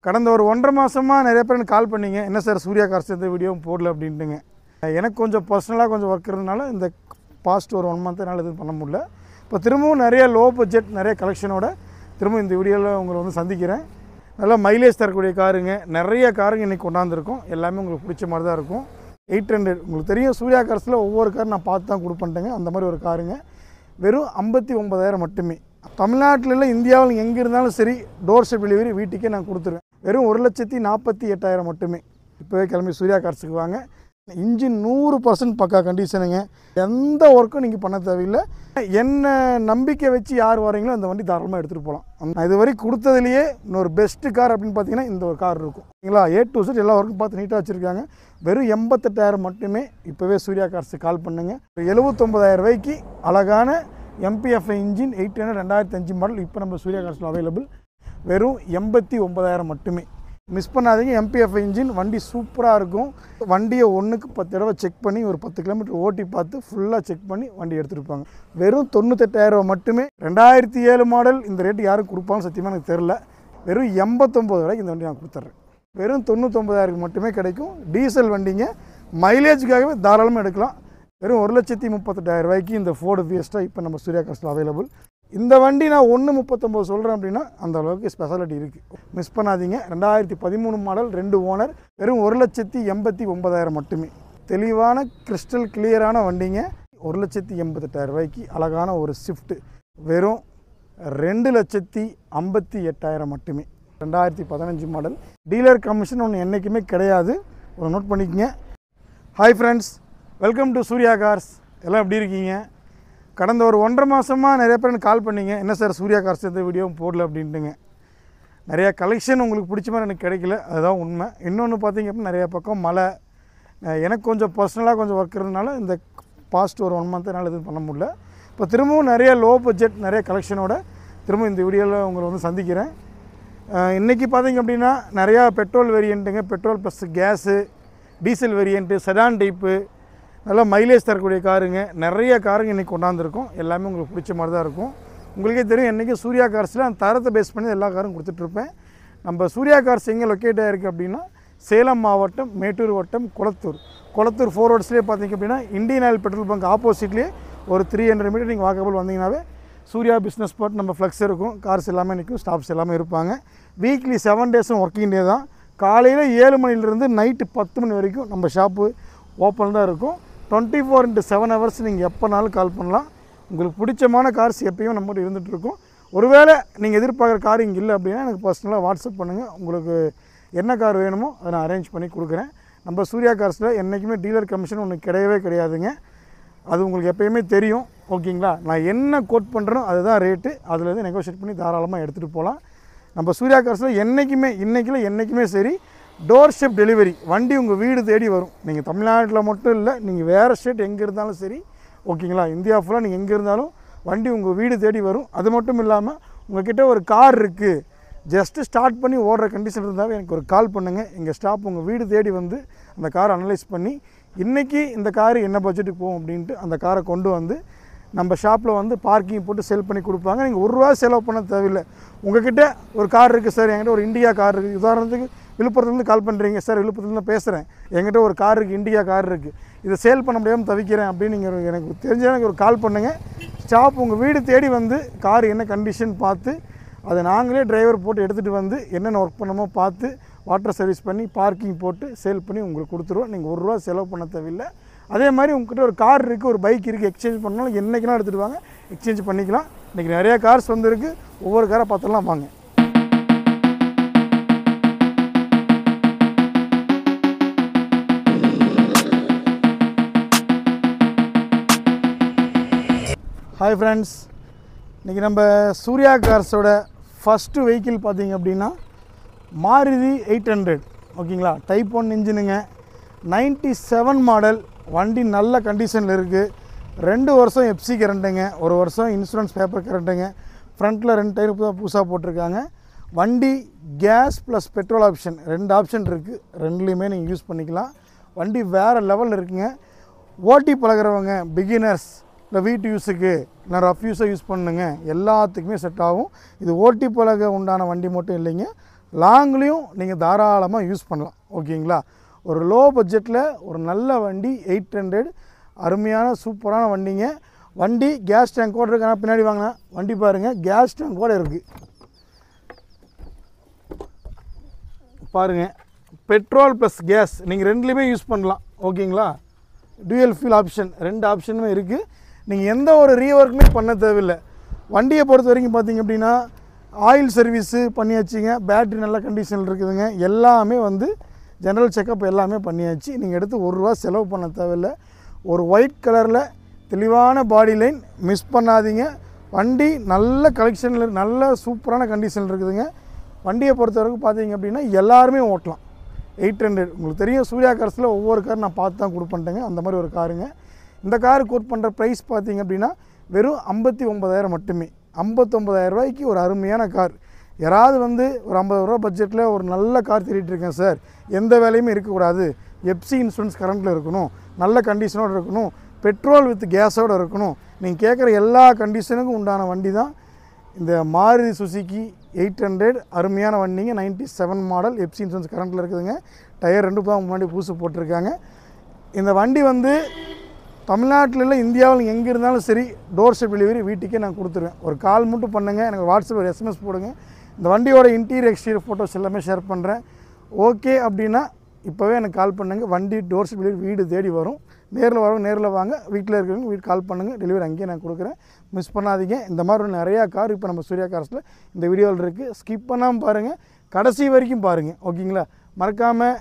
கடந்த ஒரு 1.5 மாதமாக நிறைய பேர் எனக்கு கால் பண்ணிங்க, என்ன சார் சூர்யா கார்ஸ் எந்த வீடியோவும் போடல அப்படின்ட்டுங்க. எனக்கு கொஞ்சம் பர்சனலாக கொஞ்சம் ஒர்க் இருந்தனால இந்த பாஸ்ட் ஒரு 1 மந்த் என்னால் எதுவும் பண்ண முடியல. இப்போ திரும்பவும் நிறைய லோ பட்ஜெட் நிறைய கலெக்ஷனோட திரும்ப இந்த வீடியோவில் உங்களை வந்து சந்திக்கிறேன். நல்லா மைலேஜ் தரக்கூடிய காருங்க, நிறைய காருங்க இன்றைக்கி கொண்டாந்துருக்கோம். எல்லாமே உங்களுக்கு பிடிச்ச மாதிரி தான் இருக்கும். 800 உங்களுக்கு தெரியும், சூர்யா கார்ஸில் ஒவ்வொரு கார் நான் பார்த்து தான் கொடுப்பேன்ட்டேங்க. அந்த மாதிரி ஒரு காருங்க வெறும் 59,000 மட்டுமே. தமிழ்நாட்டில் இல்லை, இந்தியாவில் எங்கே இருந்தாலும் சரி டோர் ஸ்டெப் டெலிவரி வீட்டுக்கே நான் கொடுத்துருவேன். வெறும் 1,48,000 மட்டுமே. இப்போவே கிளம்பி சூர்யா கார்ஸுக்கு வாங்க. இன்ஜின் 100% பக்கா கண்டிஷனுங்க. எந்த ஒர்க்கும் நீங்கள் பண்ண தேவையில்லை. என்ன நம்பிக்கை வச்சு யார் வரீங்களோ அந்த வண்டி தாராளமாக எடுத்துகிட்டு போகலாம். நான் இது வரைக்கும் கொடுத்ததுலேயே இன்னொரு பெஸ்ட்டு கார் அப்படின்னு பார்த்தீங்கன்னா இந்த ஒரு கார் இருக்கும். சரிங்களா? A to Z எல்லா ஒர்க்கும் பார்த்து நீட்டாக வச்சுருக்காங்க. வெறும் 88,000 மட்டுமே. இப்போவே சூர்யா கார்ஸுக்கு கால் பண்ணுங்கள். 79,000 ரூபாய்க்கு அழகான MPF இன்ஜின் 800 2005 மாடல் இப்போ நம்ம சூர்யா கார்ஸில் அவைலபிள். வெறும் 89,000 மட்டுமே. மிஸ் பண்ணாதீங்க. MPF இன்ஜின் வண்டி சூப்பராக இருக்கும். வண்டியை 1க்கு 10 தடவை செக் பண்ணி ஒரு 10 கிலோமீட்டர் ஓட்டி பார்த்து ஃபுல்லாக செக் பண்ணி வண்டி எடுத்துருப்பாங்க. வெறும் 98,000 மட்டுமே. 2007 மாடல். இந்த ரேட்டு யாரும் கொடுப்பாலும் சத்தியமாக எனக்கு தெரில. வெறும் 89 ரூபாய்க்கு இந்த வண்டி நான் கொடுத்துட்றேன். வெறும் 99,000 மட்டுமே கிடைக்கும். டீசல் வண்டிங்க, மைலேஜுக்காகவே தாராளமாக எடுக்கலாம். வெறும் 1,38,000 ரூபாய்க்கு இந்த ஃபோர்டு ஃபியஸ்டா இப்போ நம்ம சூர்யா கார்ஸில் அவைலபிள். இந்த வண்டி நான் 1,39 சொல்கிறேன் அப்படின்னா அந்த அளவுக்கு ஸ்பெஷாலிட்டி இருக்குது. மிஸ் பண்ணாதீங்க. 2013 மாடல், 2 ஓனர். வெறும் 1,89,000 மட்டுமே. தெளிவான கிறிஸ்டல் கிளியரான வண்டிங்க. 1,88,000 ரூபாய்க்கு அழகான ஒரு ஸ்விஃப்ட்டு வெறும் 2,58,000 மட்டுமே. 2015 மாடல். டீலர் கமிஷன் ஒன்று என்றைக்குமே கிடையாது. ஒரு நோட் பண்ணிக்கங்க. Hi friends, welcome to Surya cars. எல்லாம் எப்படி இருக்கீங்க? கடந்த ஒரு 1.5 மாதமாக நிறைய பேர் எனக்கு கால் பண்ணிங்க, என்ன சார் சூர்யா கார்ஸ் எந்த வீடியோவும் போடல அப்படின்ட்டுங்க. நிறையா கலெக்ஷன் உங்களுக்கு பிடிச்ச மாதிரி எனக்கு கிடைக்கல, அதுதான் உண்மை. இன்னொன்று பார்த்தீங்க அப்படின்னா நிறைய பக்கம் மழை, எனக்கு கொஞ்சம் பர்சனலாக கொஞ்சம் ஒர்க் இருந்தனால இந்த பாஸ்ட் ஒரு 1 மந்த் என்னால் எதுவும் பண்ண முடியல. இப்போ திரும்பவும் நிறைய லோ பட்ஜெட் நிறைய கலெக்ஷனோட திரும்ப இந்த வீடியோவில் உங்களை வந்து சந்திக்கிறேன். இன்றைக்கி பார்த்தீங்க அப்படின்னா நிறையா பெட்ரோல் வேரியண்ட்டுங்க, petrol plus gas, diesel variant, sedan type, நல்லா மைலேஜ் தரக்கூடிய காருங்க, நிறைய காருங்க இன்றைக்கி கொண்டாந்துருக்கோம். எல்லாமே உங்களுக்கு பிடிச்ச மாதிரி தான் இருக்கும். உங்களுக்கே தெரியும், என்றைக்கு சூர்யா கார்ஸில் அந்த தரத்தை பேஸ் பண்ணி எல்லா காரும் கொடுத்துட்ருப்பேன். நம்ம சூர்யா கார்ஸ் எங்கே லொக்கேட் ஆகிருக்கு அப்படின்னா சேலம் மாவட்டம், மேட்டூர் வட்டம், கொளத்தூர் 4 ரோட்ஸ்லேயே பார்த்தீங்க அப்படின்னா இந்தியன் ஆயில் பெட்ரோல் பங்க் ஆப்போசிட்லேயே ஒரு 300 மீட்டர் நீங்கள் வாக்கபிள் வந்தீங்கன்னாவே சூர்யா பிஸ்னஸ் ஸ்பாட் நம்ம ஃப்ளெக்ஸ் இருக்கும். கார்ஸ் எல்லாமே நிற்கும், ஸ்டாஃப்ஸ் எல்லாமே இருப்பாங்க. வீக்லி 7 டேஸும் ஒர்க்கிங் டே தான். காலையில் 7 மணிலேருந்து நைட்டு 10 மணி வரைக்கும் நம்ம ஷாப்பு ஓப்பன் தான் இருக்கும். 24/7 ஹவர்ஸ் நீங்கள் எப்போனாலும் கால் பண்ணலாம். உங்களுக்கு பிடிச்சமான கார்ஸ் எப்பயும் நம்மகிட்ட இருந்துகிட்ருக்கும். ஒருவேளை நீங்கள் எதிர்பார்க்குற கார் இங்கே இல்லை அப்படின்னா எனக்கு பர்சனலாக வாட்ஸ்அப் பண்ணுங்கள். உங்களுக்கு என்ன கார் வேணுமோ அதை நான் அரேஞ்ச் பண்ணி கொடுக்குறேன். நம்ம சூர்யா கார்ஸில் என்றைக்குமே டீலர் கமிஷன் ஒன்று கிடையவே கிடையாதுங்க. அது உங்களுக்கு எப்போயுமே தெரியும். ஓகேங்களா? நான் என்ன கோட் பண்ணுறேனோ அதுதான் ரேட்டு. அதில் இருந்து நெகோஷியேட் பண்ணி தாராளமாக எடுத்துகிட்டு போகலாம். நம்ம சூர்யா கார்ஸில் என்றைக்குமே சரி டோர் ஸ்டெப் டெலிவரி. வண்டி உங்கள் வீடு தேடி வரும். நீங்கள் தமிழ்நாட்டில் மட்டும் இல்லை, நீங்கள் வேறு ஸ்டேட் எங்கே இருந்தாலும் சரி, ஓகேங்களா, இந்தியா ஃபுல்லாக நீங்கள் எங்கே இருந்தாலும் வண்டி உங்கள் வீடு தேடி வரும். அது மட்டும் இல்லாமல் உங்கள்கிட்ட ஒரு கார் இருக்குது, ஜஸ்ட்டு ஸ்டார்ட் பண்ணி ஓடுற கண்டிஷன் இருந்தால் எனக்கு ஒரு கால் பண்ணுங்கள். எங்கள் ஸ்டாஃப் உங்கள் வீடு தேடி வந்து அந்த காரை அனலைஸ் பண்ணி இன்றைக்கி இந்த கார் என்ன பட்ஜெட்டுக்கு போகும் அப்படின்ட்டு அந்த காரை கொண்டு வந்து நம்ம ஷாப்பில் வந்து பார்க்கிங் போட்டு செல் பண்ணி கொடுப்பாங்க. நீங்கள் ₹1 செலவு பண்ண தேவையில்லை. உங்கள்கிட்ட ஒரு கார் இருக்குது சார், என்கிட்ட ஒரு இண்டியா கார் இருக்குது. உதாரணத்துக்கு விழுப்புரத்துலேருந்து கால் பண்ணுறீங்க, சார் விழுப்புரத்துலேருந்து பேசுகிறேன், என்கிட்ட ஒரு கார் இருக்குது, இண்டியா கார் இருக்குது, இதை சேல் பண்ண முடியாமல் தவிக்கிறேன் அப்படின்னு நீங்கள் எனக்கு தெரிஞ்சால் எனக்கு ஒரு கால் பண்ணுங்கள். ஸ்டாஃப் உங்கள் வீடு தேடி வந்து கார் என்ன கண்டிஷன் பார்த்து அதை நாங்களே டிரைவர் போட்டு எடுத்துகிட்டு வந்து என்னென்ன ஒர்க் பண்ணமோ பார்த்து வாட்டர் சர்வீஸ் பண்ணி பார்க்கிங் போட்டு சேல் பண்ணி உங்களுக்கு கொடுத்துருவோம். நீங்கள் ₹1 செலவு பண்ண தேவையில்லை. அதே மாதிரி உங்கள்கிட்ட ஒரு கார் இருக்குது, ஒரு பைக் இருக்குது, எக்ஸ்சேஞ்ச் பண்ணாலும் என்றைக்குனா எடுத்துகிட்டு வாங்க, எக்ஸ்சேஞ்ச் பண்ணிக்கலாம். இன்றைக்கி நிறையா கார்ஸ் வந்துருக்கு, ஒவ்வொரு காரை பார்த்துலாம் வாங்க. ஹாய் ஃப்ரெண்ட்ஸ், இன்றைக்கி நம்ம சூர்யா கார்ஸோட ஃபஸ்ட்டு வெஹிக்கிள் பார்த்திங்க அப்படின்னா மாருதி 800. ஓகேங்களா? Type 1 இன்ஜினுங்க, 97 model. வண்டி நல்ல கண்டிஷனில் இருக்குது. 2 வருஷம் எஃப்சி கரண்ட்டுங்க, 1 வருஷம் இன்சூரன்ஸ் பேப்பர் கரண்ட்டுங்க. ஃப்ரண்ட்டில் 2 டயர் புதுசாக போட்டிருக்காங்க. வண்டி gas plus petrol option 2 option இருக்குது. 2லேயுமே நீங்கள் யூஸ் பண்ணிக்கலாம். வண்டி வேறு லெவலில் இருக்குங்க. ஓட்டி பழகிறவங்க, பிகினர்ஸ், இல்லை வீட்டு யூஸுக்கு, இல்லை ரஃப் யூஸை யூஸ் பண்ணுங்க, எல்லாத்துக்குமே செட் ஆகும். இது ஓட்டி பழக உண்டான வண்டி மட்டும் இல்லைங்க, லாங்லேயும் நீங்கள் தாராளமாக யூஸ் பண்ணலாம். ஓகேங்களா? ஒரு லோ பட்ஜெட்டில் ஒரு நல்ல வண்டி 800 அருமையான சூப்பரான வண்டிங்க. வண்டி கேஸ் டேங்கோடு இருக்கு. ஆனால் பின்னாடி வாங்கினா வண்டி பாருங்கள், கேஸ் டேங்கோடு இருக்குது பாருங்கள். பெட்ரோல் ப்ளஸ் கேஸ் நீங்கள் ரெண்டுலேயுமே யூஸ் பண்ணலாம். ஓகேங்களா? டூயல் ஃபியூல் ஆப்ஷன் 2 ஆப்ஷனுமே இருக்குது. நீங்கள் எந்த ஒரு ரீஒர்க்குமே பண்ண தேவையில்லை. வண்டியை பொறுத்த வரைக்கும் பார்த்திங்க அப்படின்னா ஆயில் சர்வீஸு பண்ணியாச்சுங்க. பேட்ரி நல்ல கண்டிஷனில் இருக்குதுங்க. எல்லாமே வந்து ஜெனரல் செக்கப் எல்லாமே பண்ணியாச்சு. நீங்கள் எடுத்து ₹1 செலவு பண்ண தேவையில்லை. ஒரு ஒயிட் கலரில் தெளிவான பாடி லைன், மிஸ் பண்ணாதீங்க. வண்டி நல்ல கலெக்ஷனில் நல்ல சூப்பரான கண்டிஷனில் இருக்குதுங்க. வண்டியை பொறுத்த வரைக்கும் பார்த்தீங்க அப்படின்னா எல்லாருமே ஓட்டலாம். 800 உங்களுக்கு தெரியும், சூர்யா கார்ஸில் ஒவ்வொரு கார் நான் பார்த்து தான் கொடுப்பேன்ட்டேங்க. அந்த மாதிரி ஒரு காருங்க. இந்த காரு கோட் பண்ணுற ப்ரைஸ் பார்த்தீங்க அப்படின்னா வெறும் 59,000 மட்டுமே. 59,000 ரூபாய்க்கு ஒரு அருமையான கார். யாராவது வந்து ஒரு 50 ரூபா பட்ஜெட்டில் ஒரு நல்ல கார் தேடிட்டு இருக்கேன் சார், எந்த வேலையுமே இருக்கக்கூடாது, எஃப்சி இன்சூரன்ஸ் கரண்ட்டில் இருக்கணும், நல்ல கண்டிஷனோடு இருக்கணும், பெட்ரோல் வித் கேஸோடு இருக்கணும், நீங்கள் கேட்குற எல்லா கண்டிஷனுக்கும் உண்டான வண்டி தான் இந்த மாருதி சுசுகி 800. அருமையான வண்டிங்க. 97 மாடல், எஃப்சி இன்சூரன்ஸ் கரண்ட்டில் இருக்குதுங்க. டயர் 2 தான் முன்னாடி புதுசு போட்டிருக்காங்க. இந்த வண்டி வந்து தமிழ்நாட்டில் இல்லை, இந்தியாவில் எங்கே இருந்தாலும் சரி டோர் ஸ்டெப் டெலிவரி வீட்டுக்கே நான் கொடுத்துருவேன். ஒரு கால் மட்டும் பண்ணுங்கள், எனக்கு வாட்ஸ்அப் ஒரு SMS போடுங்க. இந்த வண்டியோட இன்டீரியர் எக்ஸ்டீரியர் ஃபோட்டோஸ் எல்லாமே ஷேர் பண்ணுறேன். ஓகே அப்படின்னா இப்போவே எனக்கு கால் பண்ணுங்கள். வண்டி டோர் ஸ்டெப் டெலிவரி வீடு தேடி வரும். நேரில் வரும், நேரில் வாங்க. வீட்டில் இருக்கிறவங்க வீட்டு கால் பண்ணுங்கள், டெலிவரி அங்கேயே நான் கொடுக்குறேன். மிஸ் பண்ணாதீங்க. இந்த மாதிரி நிறையா கார் இப்போ நம்ம சூர்யா கார்ஸில் இந்த வீடியோவில் இருக்குது. ஸ்கிப் பண்ணாமல் பாருங்கள், கடைசி வரைக்கும் பாருங்கள். ஓகேங்களா? மறக்காமல்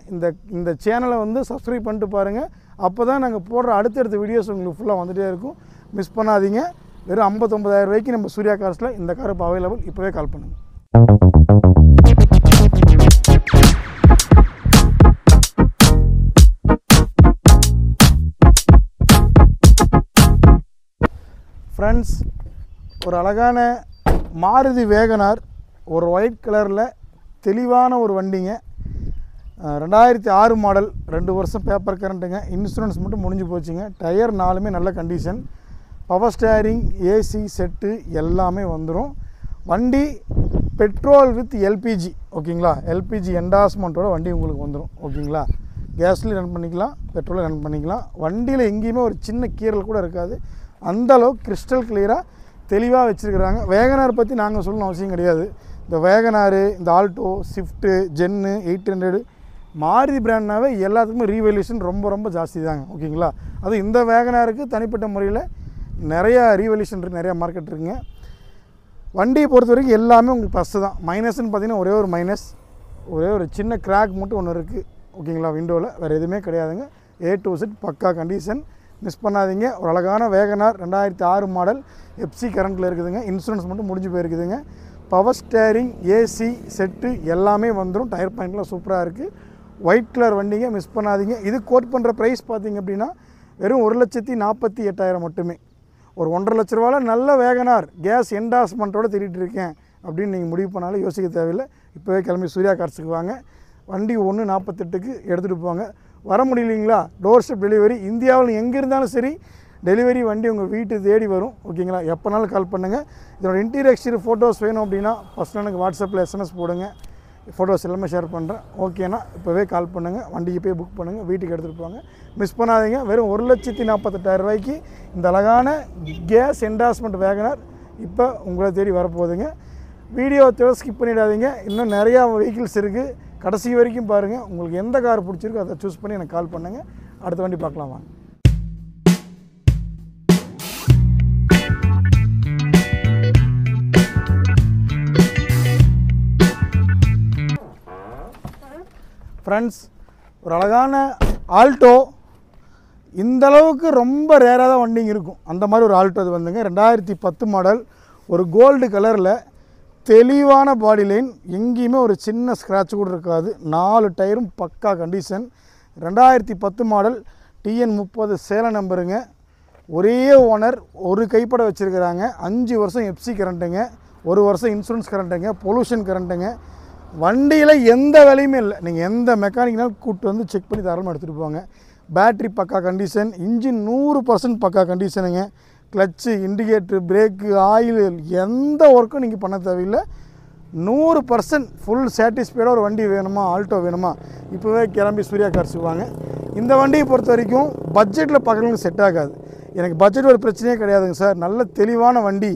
இந்த சேனலை வந்து சப்ஸ்கிரைப் பண்ணிட்டு பாருங்கள். அப்போ தான் நாங்கள் போடுற அடுத்தடுத்த வீடியோஸ் உங்களுக்கு ஃபுல்லாக வந்துகிட்டே இருக்கும். மிஸ் பண்ணாதீங்க. வெறும் 59,000 ரூபாய்க்கு நம்ம சூர்யா கார்ஸில் இந்த கார் இப்போ அவைலபிள். இப்போவே கால் பண்ணுங்கள். ஃப்ரெண்ட்ஸ், ஒரு அழகான மாருதி வேகனார், ஒரு ஒயிட் கலரில் தெளிவான ஒரு வண்டிங்க. 2006 மாடல், 2 வருஷம் பேப்பர் கரண்ட்டுங்க. இன்சூரன்ஸ் மட்டும் முடிஞ்சு போச்சுங்க. டயர் 4மே நல்ல condition. Power steering, AC set எல்லாமே வந்துடும். வண்டி பெட்ரோல் வித் எல்பிஜி. ஓகேங்களா? எல்பிஜி என்டாஸ்மெண்ட்டோட வண்டி உங்களுக்கு வந்துடும். ஓகேங்களா? கேஸ்லேயும் ரன் பண்ணிக்கலாம், பெட்ரோலில் ரன் பண்ணிக்கலாம். வண்டியில் எங்கேயுமே ஒரு சின்ன கீரல் கூட இருக்காது. அந்தளவுக்கு கிறிஸ்டல் கிளியராக தெளிவாக வச்சுருக்கிறாங்க. வேகனார் பற்றி நாங்கள் சொல்லணும் அவசியம் கிடையாது. இந்த வேகனாரு, இந்த ஆல்டோ, ஸ்விஃப்ட்டு, ஜென்னு, 800 மாருதி பிராண்ட்னாவே எல்லாத்துக்குமே ரீவல்யூஷன் ரொம்ப ரொம்ப ஜாஸ்தி தாங்க. ஓகேங்களா? அதுவும் இந்த வேகனாருக்கு தனிப்பட்ட முறையில் நிறையா ரீவல்யூஷன் இருக்குது, நிறையா மார்க்கெட் இருக்குங்க. வண்டியை பொறுத்த வரைக்கும் எல்லாமே உங்களுக்கு ப்ளஸ்ஸு தான். மைனஸ்ன்னு பார்த்தீங்கன்னா ஒரே ஒரு மைனஸ், ஒரே ஒரு சின்ன கிராக் மட்டும் ஒன்று இருக்குது. ஓகேங்களா? விண்டோவில் வேறு எதுவுமே கிடையாதுங்க. A to Z பக்கா கண்டிஷன். மிஸ் பண்ணாதீங்க. ஒரு அழகான வேகனார் 2006 மாடல், எஃப்சி கரண்ட்டில் இருக்குதுங்க. இன்சூரன்ஸ் மட்டும் முடிஞ்சு போயிருக்குதுங்க. பவர் ஸ்டேரிங், ஏசி செட்டு எல்லாமே வந்துடும். டயர் பாயிண்ட்லாம் சூப்பராக இருக்குது. ஒயிட் கலர் வண்டிங்க. மிஸ் பண்ணாதீங்க. இது கோட் பண்ணுற ப்ரைஸ் பார்த்திங்க அப்படின்னா வெறும் 1,48,000 மட்டுமே. ஒரு 1,50,000 லட்ச ரூபாவில் நல்ல வேகனார் கேஸ் என்டாஸ்மெண்ட்டோடு தேடிட்டு இருக்கேன் அப்படின்னு நீங்கள் முடிவு பண்ணாலும் யோசிக்க தேவையில்லை. இப்போவே கிளம்பி சூர்யா கார்ஸுக்கு வாங்க. வண்டி 1,48,000க்கு எடுத்துகிட்டு போங்க. வர முடியலைங்களா? டோர் ஸ்டெப் டெலிவரி இந்தியாவில் எங்கே இருந்தாலும் சரி டெலிவரி வண்டி உங்கள் வீட்டு தேடி வரும். ஓகேங்களா? எப்போனாலும் கால் பண்ணுங்கள். இதோட இன்டீரியர் எக்ஸ்டீரியர் ஃபோட்டோஸ் வேணும் அப்படின்னா ஃபஸ்ட்டு எனக்கு வாட்ஸ்அப்பில் SMS போடுங்க. ஃபோட்டோஸ் எல்லாமே ஷேர் பண்ணுறேன். ஓகேண்ணா, இப்போவே கால் பண்ணுங்கள். வண்டிக்கு போய் புக் பண்ணுங்கள், வீட்டுக்கு எடுத்துகிட்டு போங்க. மிஸ் பண்ணாதீங்க. வெறும் 1,48,000 ரூபாய்க்கு இந்த அழகான கேஸ் என்டாஸ்மெண்ட் வேகனார் இப்போ உங்களை தேடி வரப்போகுதுங்க. வீடியோ ஸ்கிப் பண்ணிடாதீங்க. இன்னும் நிறையா வெஹிக்கிள்ஸ் இருக்குது. கடைசி வரைக்கும் பாருங்கள். உங்களுக்கு எந்த கார் பிடிச்சிருக்கோ அதை சூஸ் பண்ணி எனக்கு கால் பண்ணுங்கள். அடுத்த வண்டி பார்க்கலாம் வாங்க. ஃப்ரெண்ட்ஸ், ஒரு அழகான ஆல்டோ. இந்தளவுக்கு ரொம்ப ரேராக தான் வண்டிங்க இருக்கும். அந்த மாதிரி ஒரு ஆல்டோ அது வந்துங்க. 2010 மாடல், ஒரு கோல்டு கலரில் தெளிவான பாடி லைன், எங்கேயுமே ஒரு சின்ன ஸ்க்ராட்ச் கூட இருக்காது. 4 டயரும் பக்கா கண்டிஷன். 2010 model, TN30 Salem நம்பருங்க. ஒரே ஓனர், ஒரு கைப்பட வச்சுருக்கிறாங்க. 5 வருஷம் எஃப்சி கரண்ட்டுங்க, 1 வருஷம் இன்சூரன்ஸ் கரண்ட்டுங்க, பொல்யூஷன் கரண்ட்டுங்க. வண்டியில் எந்த வேலையுமே இல்லை. நீங்கள் எந்த மெக்கானிக்னாலும் கூப்பிட்டு வந்து செக் பண்ணி தாராளமாக எடுத்துகிட்டு போங்க. பேட்ரி பக்கா கண்டிஷன், இன்ஜின் 100% பக்கா கண்டிஷனுங்க. கிளச்சு, இண்டிகேட்ரு, பிரேக்கு, ஆயில் எந்த ஒர்க்கும் நீங்கள் பண்ண தேவையில்லை. 100% ஃபுல் சாட்டிஸ்ஃபைடாக ஒரு வண்டி வேணுமா, ஆல்டோ வேணுமா, இப்போவே கிளம்பி சூர்யா கார்ஸுக்கு வாங்க. இந்த வண்டியை பொறுத்த வரைக்கும் பட்ஜெட்டில் பார்க்குறவங்களுக்கு செட் ஆகாது. எனக்கு பட்ஜெட் ஒரு பிரச்சனையே கிடையாதுங்க சார், நல்ல தெளிவான வண்டி,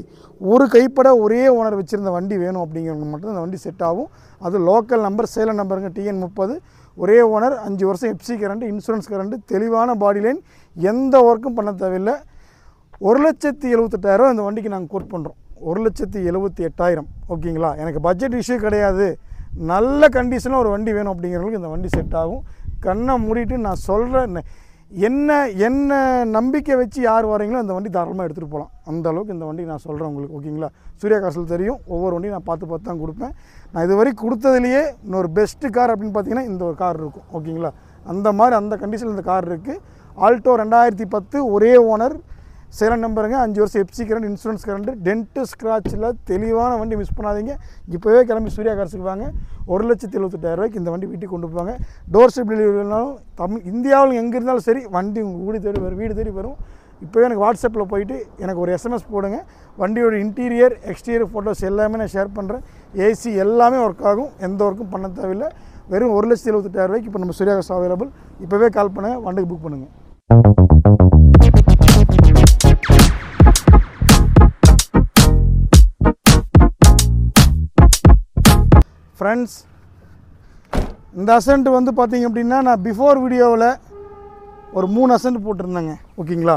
ஒரு கைப்பட ஒரே ஓனர் வச்சுருந்த வண்டி வேணும் அப்படிங்கிறவங்க மட்டும் இந்த வண்டி செட் ஆகும். அது லோக்கல் நம்பர், சேலம் நம்பருங்க, TN30, ஒரே ஓனர், 5 வருஷம் FC கரண்ட், இன்சூரன்ஸ் கரண்ட், தெளிவான பாடி லைன், எந்த ஒர்க்கும் பண்ண தேவையில்லை. 1,78,000 இந்த வண்டிக்கு நாங்கள் கோட் பண்ணுறோம். 1,78,000. ஓகேங்களா? எனக்கு பட்ஜெட் இஷ்யூ கிடையாது, நல்ல கண்டிஷனில் ஒரு வண்டி வேணும் அப்படிங்கிறவங்களுக்கு இந்த வண்டி செட் ஆகும். கண்ணை மூடிட்டு நான் சொல்கிறேன், என்ன நம்பிக்கை வச்சு யார் வரீங்களோ அந்த வண்டி தாராளமாக எடுத்துகிட்டு போகலாம். அந்த அளவுக்கு இந்த வண்டி நான் சொல்கிறேன் உங்களுக்கு. ஓகேங்களா? சூர்யா கார்ஸில் தெரியும், ஒவ்வொரு வண்டியும் நான் பார்த்து தான் கொடுப்பேன். நான் இது வரைக்கும் கொடுத்ததுலேயே இன்னொரு பெஸ்ட்டு கார் அப்படின்னு பார்த்தீங்கன்னா இந்த ஒரு கார் இருக்கும். ஓகேங்களா? அந்த மாதிரி அந்த கண்டிஷனில் இந்த கார் இருக்குது. ஆல்டோ 2010, ஒரே ஓனர், சேலம் நம்பருங்க, 5 வருஷம் FC current, insurance current, dent ஸ்க்ராட்சில் தெளிவான வண்டி, மிஸ் பண்ணாதீங்க. இப்போவே கிளம்பி சூர்யா கார்ஸுக்கு வாங்க. 1,78,000 இந்த வண்டி வீட்டுக்கு கொண்டு போவாங்க. டோர் ஸ்டெப் டெலிவரினாலும் இந்தியாவில் எங்கே இருந்தாலும் சரி, வண்டி உங்கள் வீடு தேடி வரும். இப்போவே எனக்கு வாட்ஸ்அப்பில் போயிட்டு எனக்கு ஒரு SMS போடுங்க. வண்டியோட இன்டீரியர், எக்ஸ்டீரியர் ஃபோட்டோஸ் எல்லாமே நான் ஷேர் பண்ணுறேன். AC எல்லாமே ஒர்க் ஆகும், எந்த ஒர்க்கும் பண்ண தேவையில்லை. வெறும் 1,78,000 இப்போ நம்ம சூர்யா கார்ஸ் அவைலபிள். இப்போவே கால் பண்ணுங்கள், வண்டிக்கு புக் பண்ணுங்கள். ஃப்ரெண்ட்ஸ், இந்த அசன்ட் வந்து பார்த்திங்க அப்படின்னா நான் பிஃபோர் வீடியோவில் ஒரு 3 அசன்ட் போட்டிருந்தேங்க. ஓகேங்களா?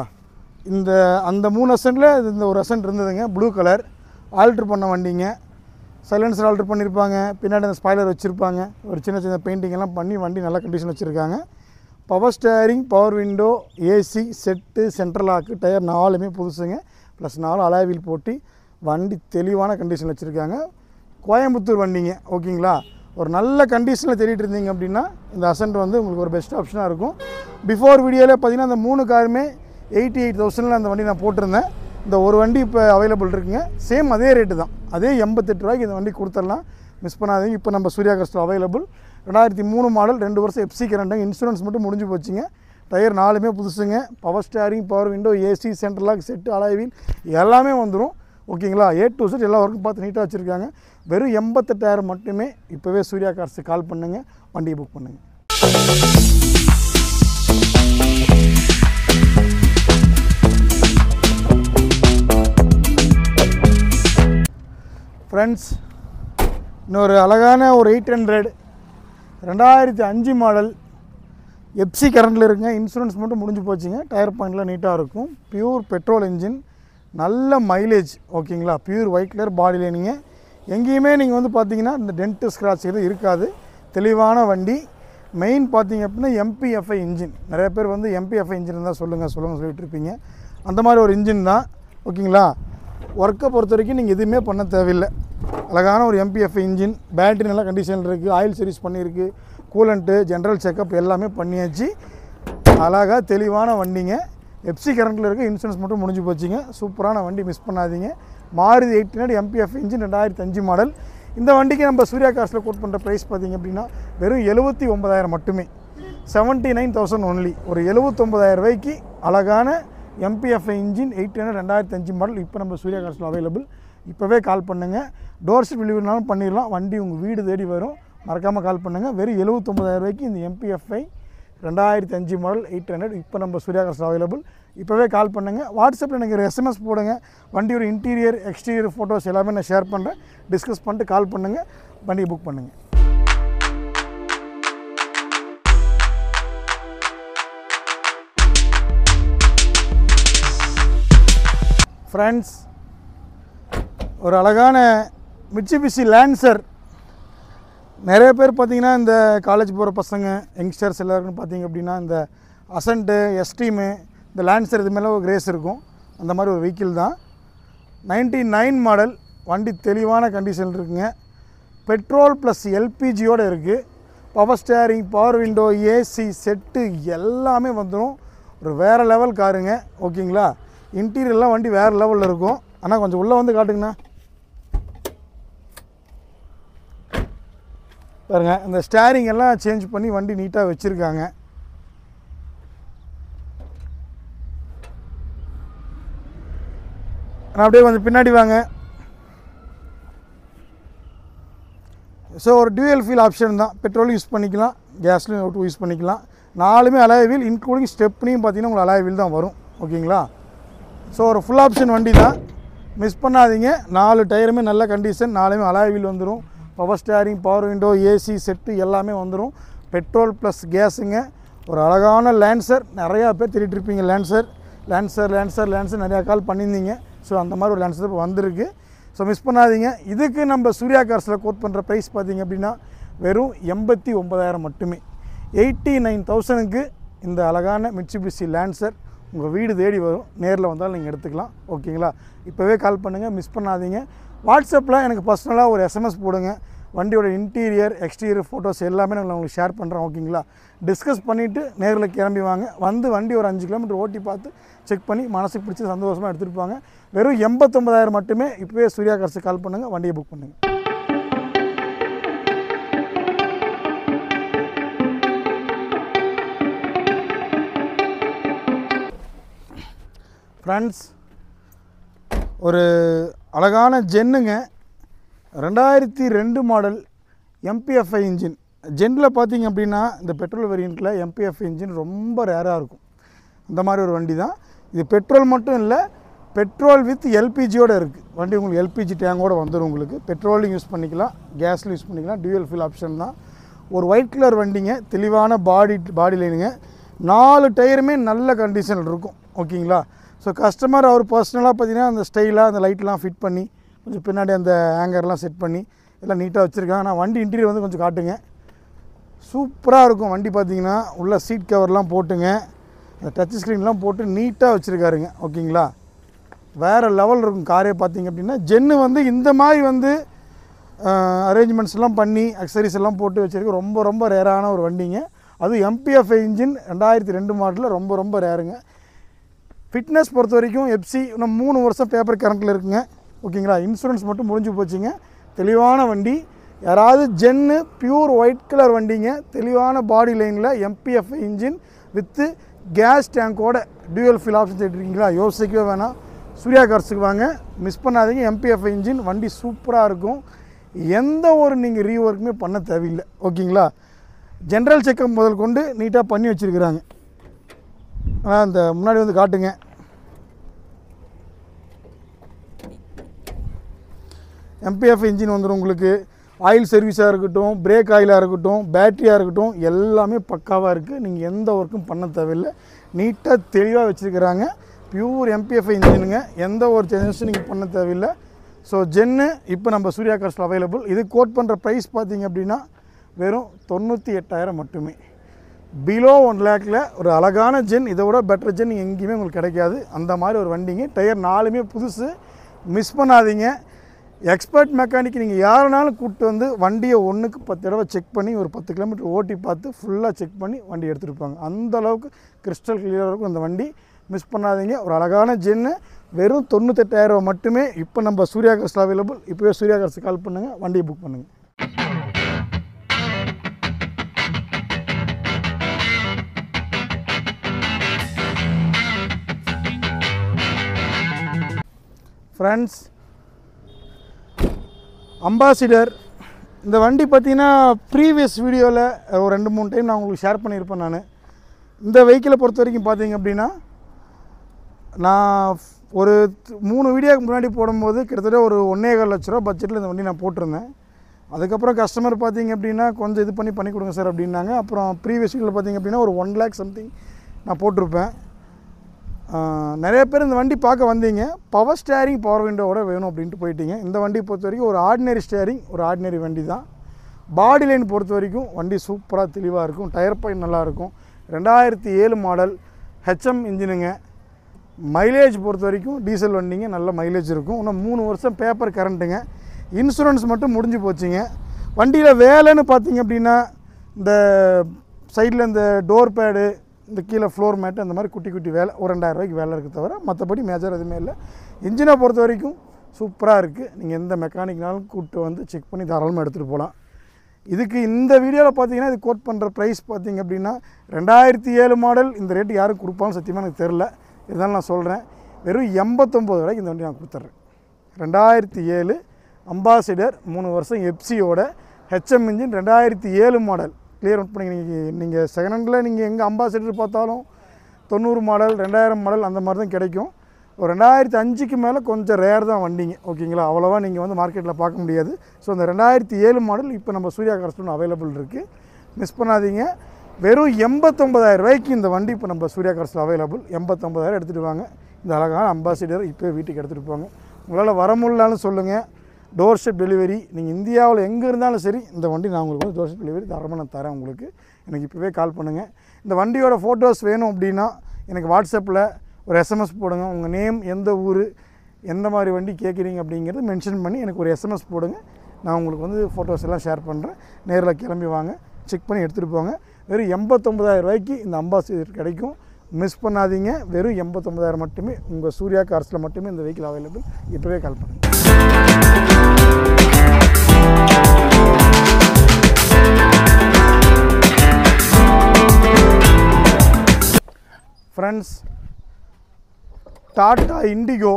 அந்த 3 அசன்ட்டில் இந்த ஒரு அசன்ட் இருந்ததுங்க, ப்ளூ கலர், ஆல்ட்ரு பண்ண வண்டிங்க. சைலன்சர் ஆல்ட்ரு பண்ணியிருப்பாங்க, பின்னாடி அந்த ஸ்பாய்லர் வச்சுருப்பாங்க, ஒரு சின்ன பெயிண்டிங் எல்லாம் பண்ணி வண்டி நல்ல கண்டிஷன் வச்சுருக்காங்க. Power steering, power window, AC set, central lock, tyre 4மே புதுசுங்க, ப்ளஸ் 4 அலாய் வீல் போட்டு வண்டி தெளிவான கண்டிஷன் வச்சுருக்காங்க. கோயம்புத்தூர் வண்டிங்க. ஓகேங்களா? ஒரு நல்ல கண்டிஷனில் தேடிட்டு இருந்தீங்க அப்படின்னா இந்த அசன்ட் வந்து உங்களுக்கு ஒரு பெஸ்ட் ஆப்ஷனாக இருக்கும். பிஃபோர் வீடியோவில் பார்த்தீங்கன்னா அந்த 3 காருமே 88,000 அந்த வண்டி நான் போட்டிருந்தேன். இந்த ஒரு வண்டி இப்போ அவைலபிள் இருக்குங்க. சேம் அதே ரேட்டு தான், அதே 88 ரூபாய்க்கு இந்த வண்டி கொடுத்துடலாம், மிஸ் பண்ணாதீங்க. இப்போ நம்ம சூர்யா கார்ஸில் அவைலபிள். 2003 மாடல், 2 வருஷம் FC கரண்ட்டுங்க, இன்சூரன்ஸ் மட்டும் முடிஞ்சு போச்சுங்க. டயர் 4மே புதுசுங்க. Power steering, power window, AC, central lock, set, alloy wheel எல்லாமே வந்துடும். ஓகேங்களா? A to Z எல்லா ஒர்க்கும் பார்த்து நீட்டாக வச்சுருக்காங்க. வெறும் 88,000 மட்டுமே. இப்போவே சூர்யா கார்ஸுக்கு கால் பண்ணுங்கள், வண்டியை புக் பண்ணுங்கள். ஃப்ரெண்ட்ஸ், இன்னொரு அழகான ஒரு 800 2005 மாடல், FC கரண்டில் இருக்குங்க, இன்சூரன்ஸ் மட்டும் முடிஞ்சு போச்சுங்க. டயர் பாயிண்ட்லாம் நீட்டாக இருக்கும். பியூர் பெட்ரோல் இன்ஜின், நல்ல மைலேஜ். ஓகேங்களா? பியூர் ஒயிட் கலர் பாடி லைனிங்க. எங்கேயுமே நீங்கள் வந்து பார்த்தீங்கன்னா இந்த டென்ட்டு ஸ்க்ராட்ச் எதுவும் இருக்காது. தெளிவான வண்டி. மெயின் பார்த்தீங்க அப்படின்னா MPFI இன்ஜின். நிறைய பேர் வந்து MPFI இன்ஜின் இருந்தால் சொல்லுங்கள் சொல்லிட்டு இருப்பீங்க. அந்த மாதிரி ஒரு இன்ஜின் தான். ஓகேங்களா? ஒர்க்கை பொறுத்த வரைக்கும் நீங்கள் எதுவுமே பண்ண தேவையில்லை. அழகான ஒரு MPFI இன்ஜின். பேட்டரி நல்ல கண்டிஷனில் இருக்குது, ஆயில் சர்வீஸ் பண்ணியிருக்கு, கூலண்ட்டு, ஜென்ரல் செக்கப் எல்லாமே பண்ணியாச்சு. அழகாக தெளிவான வண்டிங்க. FC கரண்ட்டில் இருக்குது, இன்சூரன்ஸ் மட்டும் முடிஞ்சு போச்சுங்க. சூப்பரான வண்டி, மிஸ் பண்ணாதீங்க. Maruti 800 MPFI engine, 2005 model. இந்த வண்டிக்கு நம்ம சூர்யா கார்ஸில் கோட் பண்ணுற ப்ரைஸ் பார்த்திங்க அப்படின்னா வெறும் 79,000 மட்டுமே. 79,000 ஒன்லி. ஒரு 79,000 ரூபாய்க்கு அழகான MPFI இன்ஜின் 800 2005 மாடல் இப்போ நம்ம சூர்யா கார்ஸில் அவைலபிள். இப்போவே கால் பண்ணுங்கள். டோர் ஸ்டெப் டெலிவரினாலும் பண்ணிடலாம், வண்டி உங்கள் வீடு தேடி வரும். மறக்காமல் கால் பண்ணுங்கள். வெறும் 79,000 ரூபாய்க்கு இந்த MPFI 2005 மாடல் 800 இப்போ நம்ம சூர்யா கார்ஸில் அவைலபிள். இப்போவே கால் பண்ணுங்கள். வாட்ஸ்அப்பில் எனக்கு ஒரு SMS போடுங்க. வண்டியோட இன்டீரியர், எக்ஸ்டீரியர் ஃபோட்டோஸ் எல்லாமே நான் ஷேர் பண்ணுறேன். டிஸ்கஸ் பண்ணிட்டு கால் பண்ணுங்கள், வண்டியை புக் பண்ணுங்கள். ஃப்ரெண்ட்ஸ், ஒரு அழகான மிட்சுபிஷி லான்சர். நிறைய பேர் பார்த்திங்கன்னா இந்த காலேஜ் போகிற பசங்க, யங்ஸ்டர்ஸ் எல்லாருக்கும் பார்த்திங்க அப்படின்னா இந்த அசன்ட்டு, எஸ்டீமு, இந்த லான்சர் இது மேலே ஒரு கிரேஸ் இருக்கும். அந்த மாதிரி ஒரு வெஹிக்கிள் தான். 99 மாடல் வண்டி, தெளிவான கண்டிஷன் இருக்குங்க. பெட்ரோல் ப்ளஸ் LPGயோடு இருக்குது. Power steering, power window, AC set எல்லாமே வந்துடும். ஒரு வேறு லெவல் காருங்க. ஓகேங்களா? இன்டீரியர்லாம் வண்டி வேறு லெவலில் இருக்கும். ஆனால் கொஞ்சம் உள்ளே வந்து காட்டுங்கண்ணா. பாருங்கள், இந்த ஸ்டேரிங் எல்லாம் சேஞ்ச் பண்ணி வண்டி நீட்டாக வச்சுருக்காங்க. நான் அப்படியே கொஞ்சம் பின்னாடி வாங்க. ஸோ ஒரு டியூயல் ஃபீல் ஆப்ஷன் தான், பெட்ரோலும் யூஸ் பண்ணிக்கலாம், கேஸ்லையும் யூஸ் பண்ணிக்கலாம். 4மே அலாய் வீல், இன்க்ளூடிங் ஸ்டெப்னியும் பார்த்தீங்கன்னா உங்களுக்கு அலாய் வீல் தான் வரும். ஓகேங்களா? ஸோ ஒரு ஃபுல் ஆப்ஷன் வண்டி தான், மிஸ் பண்ணாதீங்க. 4 டயருமே நல்ல கண்டிஷன், 4மே அலாய் வீல் வந்துடும். Power steering, power window, AC set எல்லாமே வந்துடும். பெட்ரோல் ப்ளஸ் கேஸுங்க. ஒரு அழகான லேன்சர், நிறையா பேர் தேடிட்டு இருப்பீங்க லேன்சர் நிறையா கால் பண்ணியிருந்தீங்க. ஸோ அந்த மாதிரி ஒரு லேன்சர் இப்போ வந்திருக்கு. ஸோ மிஸ் பண்ணாதீங்க. இதுக்கு நம்ம சூர்யா கார்ஸில் கோட் பண்ணுற ப்ரைஸ் பார்த்திங்க அப்படின்னா வெறும் 89,000 மட்டுமே. 89,000க்கு இந்த அழகான மிட்சுபிஷி லேன்சர் உங்கள் வீடு தேடி வரும். நேரில் வந்தாலும் நீங்கள் எடுத்துக்கலாம். ஓகேங்களா? இப்போவே கால் பண்ணுங்கள், மிஸ் பண்ணாதீங்க. வாட்ஸ்அப்பில் எனக்கு பர்சனலாக ஒரு எஸ்எம்எஸ் போடுங்க. வண்டியோட இன்டீரியர் எக்ஸ்டீரியர் ஃபோட்டோஸ் எல்லாமே நான் உங்களுக்கு ஷேர் பண்ணுறேன். ஓகேங்களா? டிஸ்கஸ் பண்ணிவிட்டு நேரில் கிளம்பி வாங்க. வந்து வண்டி ஒரு 5 கிலோமீட்டர் ஓட்டி பார்த்து செக் பண்ணி மனசுக்கு பிடிச்சி சந்தோஷமாக எடுத்துகிட்டு போங்க. வெறும் 89,000 மட்டுமே. இப்போவே சூர்யா கார்ஸுக்கு கால் பண்ணுங்கள், வண்டியை புக் பண்ணுங்கள். ஃப்ரெண்ட்ஸ், ஒரு அழகான ஜென்னுங்க, 2002 மாடல் MPFI இன்ஜின். ஜென்னில் பார்த்தீங்க அப்படின்னா இந்த பெட்ரோல் வேரியண்ட்டில் MPFI இன்ஜின் ரொம்ப ரேராக இருக்கும். அந்த மாதிரி ஒரு வண்டி தான் இது. பெட்ரோல் மட்டும் இல்லை, பெட்ரோல் வித் எல்பிஜியோடு இருக்குது வண்டி. உங்களுக்கு எல்பிஜி டேங்கோடு வந்துடும். உங்களுக்கு பெட்ரோலையும் யூஸ் பண்ணிக்கலாம், கேஸ்லையும் யூஸ் பண்ணிக்கலாம். டியூயல் ஃபில் ஆப்ஷன் தான். ஒரு ஒயிட் கலர் வண்டிங்க, தெளிவான பாடி லைனுங்க. 4 டயருமே நல்ல கண்டிஷனில் இருக்கும். ஓகேங்களா? ஸோ கஸ்டமர் அவர் பர்சனலாக பார்த்தீங்கன்னா அந்த ஸ்டைலாக அந்த லைட்லாம் ஃபிட் பண்ணி கொஞ்சம் பின்னாடி அந்த ஹேங்கர்லாம் செட் பண்ணி எல்லாம் நீட்டாக வச்சுருக்காங்க. நான் வண்டி இன்டீரியர் வந்து கொஞ்சம் காட்டுங்க. சூப்பராக இருக்கும் வண்டி. பார்த்தீங்கன்னா உள்ள சீட் கவர்லாம் போட்டுங்க, அந்த டச் ஸ்க்ரீன்லாம் போட்டு நீட்டாக வச்சுருக்காருங்க. ஓகேங்களா? வேறு லெவல் இருக்கும் காரே. பார்த்தீங்க அப்படின்னா ஜென்னு வந்து இந்த மாதிரி வந்து அரேஞ்ச்மெண்ட்ஸ்லாம் பண்ணி அக்சரிஸ் எல்லாம் போட்டு வச்சுருக்கு. ரொம்ப ரொம்ப ரேரான ஒரு வண்டிங்க. அதுவும் MPFI இன்ஜின் 2002 மாடலில் ரொம்ப ரேருங்க. ஃபிட்னஸ் பொறுத்த வரைக்கும் எஃப்சி இன்னும் 3 வருஷம் பேப்பர் கரண்ட்டில் இருக்குங்க. ஓகேங்களா? இன்சூரன்ஸ் மட்டும் முடிஞ்சு போச்சுங்க. தெளிவான வண்டி. யாராவது ஜென்னு பியூர் ஒயிட் கலர் வண்டிங்க, தெளிவான பாடி லைனில் MPFI engine with case டேங்கோட dual fill option தேடிருக்கீங்களா? யோசிக்கவே வேணாம், சூர்யா கார்ஸுக்கு வாங்க. மிஸ் பண்ணாதீங்க. MPFI இன்ஜின் வண்டி சூப்பராக இருக்கும். எந்த ஒரு நீங்கள் ரீஒர்க்குமே பண்ண தேவையில்லை. ஓகேங்களா? ஜென்ரல் செக்கப் முதல் கொண்டு நீட்டாக பண்ணி வச்சுருக்குறாங்க. அந்த முன்னாடி வந்து காட்டுங்க. MPFI இன்ஜின் வந்துடும் உங்களுக்கு. ஆயில் சர்வீஸாக இருக்கட்டும், பிரேக் ஆயிலாக இருக்கட்டும், பேட்டரியாக இருக்கட்டும், எல்லாமே பக்காவாக இருக்குது. நீங்கள் எந்த ஒர்க்கும் பண்ண தேவையில்லை. நீட்டாக தெளிவாக வச்சுருக்கிறாங்க. Pure MPFI இன்ஜினுங்க. எந்த ஒரு சேஞ்சஸும் நீங்கள் பண்ண தேவையில்லை. ஸோ ஜென்னு இப்போ நம்ம சூர்யா கார்ஸில் அவைலபிள். இது கோட் பண்ணுற ப்ரைஸ் பார்த்தீங்க அப்படின்னா வெறும் 98,000 மட்டுமே. பிலோ 1 லேக்கில் ஒரு அழகான ஜென், இதை விட பெட்டர் ஜென் எங்கேயுமே உங்களுக்கு கிடைக்காது. அந்த மாதிரி ஒரு வண்டிங்க. டயர் 4மே புதுசு. மிஸ் பண்ணாதீங்க. எக்ஸ்பர்ட் மெக்கானிக் நீங்கள் யாருனாலும் கூப்பிட்டு வந்து வண்டியை 1க்கு 10 தடவை செக் பண்ணி ஒரு 10 கிலோமீட்டர் ஓட்டி பார்த்து ஃபுல்லாக செக் பண்ணி வண்டி எடுத்துருப்பாங்க. அந்தளவுக்கு கிறிஸ்டல் கிளியராக இருக்கும் இந்த வண்டி. மிஸ் பண்ணாதீங்க. ஒரு அழகான ஜென்னு வெறும் 98,000 மட்டுமே. இப்போ நம்ம சூர்யா கார்ஸில் அவைலபிள். இப்போவே சூர்யா கார்ஸுக்கு கால் பண்ணுங்கள், வண்டியை புக் பண்ணுங்கள். ஃப்ரெண்ட்ஸ், அம்பாசிடர் இந்த வண்டி பார்த்தீங்கன்னா ப்ரீவியஸ் வீடியோவில் ஒரு 2-3 டைம் நான் உங்களுக்கு ஷேர் பண்ணியிருப்பேன். நான் இந்த வெஹிக்கிளை பொறுத்த வரைக்கும் பார்த்தீங்க அப்படின்னா நான் ஒரு 3 வீடியோக்கு முன்னாடி போடும்போது கிட்டத்தட்ட ஒரு 1.25 லட்ச ரூபா பட்ஜெட்டில் இந்த வண்டி நான் போட்டிருந்தேன். அதுக்கப்புறம் கஸ்டமர் பார்த்தீங்க அப்படின்னா கொஞ்சம் இது பண்ணி கொடுங்க சார் அப்படின்னாங்க. அப்புறம் ப்ரீவியஸ் வீடியோவில் பார்த்தீங்க அப்படின்னா ஒரு 1 லேக் சம்திங் நான் போட்டிருப்பேன். நிறைய பேர் இந்த வண்டி பார்க்க வந்தீங்க. பவர் ஸ்டேரிங், பவர் விண்டோவோட வேணும் அப்படின்ட்டு போயிட்டீங்க. இந்த வண்டியை பொறுத்த வரைக்கும் ஒரு ஆர்டினரி ஸ்டேரிங், ஒரு ஆர்டினரி வண்டி தான். பாடி லைன் பொறுத்த வரைக்கும் வண்டி சூப்பராக தெளிவாக இருக்கும். டயர் பாயிண்ட் நல்லாயிருக்கும். 2007 மாடல் HM இன்ஜினுங்க. மைலேஜ் பொறுத்த வரைக்கும் டீசல் வண்டிங்க, நல்ல மைலேஜ் இருக்கும். இன்னும் 3 வருஷம் பேப்பர் கரண்ட்டுங்க. இன்சூரன்ஸ் மட்டும் முடிஞ்சு போச்சுங்க. வண்டியில் வேலைன்னு பார்த்தீங்க அப்படின்னா இந்த சைடில் இந்த டோர் பேடு, இந்த கீழே ஃப்ளோர் மேட்டு, அந்த மாதிரி குட்டி வேலை ஒரு 2,000 ரூபாய்க்கு வேலை இருக்குது தவிர மற்றபடி மேஜர் எதுவுமே இல்லை. இன்ஜினை பொறுத்த வரைக்கும் சூப்பராக இருக்குது. நீங்கள் எந்த மெக்கானிக்னாலும் கூப்பிட்டு வந்து செக் பண்ணி தாராளமாக எடுத்துகிட்டு போகலாம். இதுக்கு இந்த வீடியோவில் பார்த்தீங்கன்னா இது கோட் பண்ணுற ப்ரைஸ் பார்த்தீங்க அப்படின்னா 2007 மாடல். இந்த ரேட்டு யாரும் கொடுப்பான்னு சத்தியமாக எனக்கு தெரில. இதனால் நான் சொல்கிறேன், வெறும் 89 ரூபாய்க்கு இந்த வண்டி நான் கொடுத்துட்றேன். 2007 அம்பாசிடர் 3 வருஷம் எஃப்சியோட HM engine 2007 model. Clear note பண்ணி நீங்கள் செகண்ட் ஹேண்டில் நீங்கள் எங்கே அம்பாசிடர் பார்த்தாலும் 90 மாடல் 2000 மாடல் அந்த மாதிரி தான் கிடைக்கும். ஒரு 2005க்கு மேலே கொஞ்சம் ரேர் தான் வண்டிங்க. ஓகேங்களா, அவ்வளோவா நீங்கள் வந்து மார்க்கெட்டில் பார்க்க முடியாது. ஸோ அந்த 2007 மாடல் இப்போ நம்ம சூர்யா கார்ஸில் அவைலபிள் இருக்குது. மிஸ் பண்ணாதீங்க. வெறும் 89,000 ரூபாய்க்கு இந்த வண்டி இப்போ நம்ம சூர்யா கார்ஸில் அவைலபிள். 89,000 எடுத்துகிட்டு வாங்க. இந்த அழகான அம்பாசிடர் இப்போ வீட்டுக்கு எடுத்துகிட்டு போங்க. உங்களால் வர முடியலான்னு சொல்லுங்கள். டோர் ஸ்டெப் டெலிவரி நீங்கள் இந்தியாவில் எங்கே இருந்தாலும் சரி இந்த வண்டி நான் உங்களுக்கு வந்து டோர் ஸ்டெப் டெலிவரி தரமாக நான் தரேன். உங்களுக்கு எனக்கு இப்போவே கால் பண்ணுங்கள். இந்த வண்டியோட ஃபோட்டோஸ் வேணும் அப்படின்னா எனக்கு வாட்ஸ்அப்பில் ஒரு எஸ்எம்எஸ் போடுங்க. உங்கள் நேம், எந்த ஊர், எந்த மாதிரி வண்டி கேட்குறீங்க அப்படிங்கிறது மென்ஷன் பண்ணி எனக்கு ஒரு எஸ்எம்எஸ் போடுங்க. நான் உங்களுக்கு வந்து ஃபோட்டோஸ் எல்லாம் ஷேர் பண்ணுறேன். நேரில் கிளம்பி வாங்க, செக் பண்ணி எடுத்துகிட்டு போங்க. வெறும் 89,000 ரூபாய்க்கு இந்த அம்பாசிடர் கிடைக்கும். மிஸ் பண்ணாதீங்க. வெறும் 89,000 மட்டுமே. உங்கள் சூர்யா கார்ஸில் மட்டுமே இந்த வெஹிக்கிள் அவைலபிள். இப்போவே கால் பண்ணுங்கள். ஃப்ரெண்ட்ஸ், டாட்டா இண்டிகோ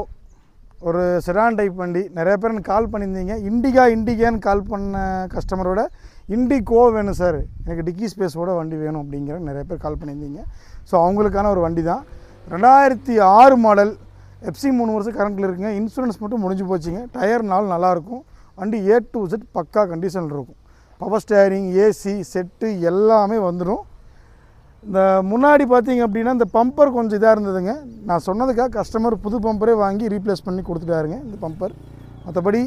ஒரு செடான் டைப் வண்டி. நிறைய பேர் எனக்கு கால் பண்ணியிருந்தீங்க. இண்டிகான்னு கால் பண்ண கஸ்டமரோட இண்டிகோ வேணும் சார், எனக்கு டிக்கி ஸ்பேஸோட வண்டி வேணும் அப்படிங்கிற நிறைய பேர் கால் பண்ணியிருந்தீங்க. ஸோ அவங்களுக்கான ஒரு வண்டி தான். 2006 மாடல். எஃப்சி 3 வருஷம் கரண்ட்டில் இருக்குங்க. இன்சூரன்ஸ் மட்டும் முடிஞ்சு போச்சுங்க. டயர் நாள் நல்லாயிருக்கும். வண்டி A to Z பக்கா கண்டிஷனில் இருக்கும். பவர் ஸ்டேரிங், ஏசி செட்டு எல்லாமே வந்துடும். இந்த முன்னாடி பார்த்தீங்க அப்படின்னா இந்த பம்பர் கொஞ்சம் இதாக இருந்ததுங்க. நான் சொன்னதுக்காக கஸ்டமர் புது பம்பரே வாங்கி ரீப்ளேஸ் பண்ணி கொடுத்துட்டாருங்க இந்த பம்பர். மற்றபடி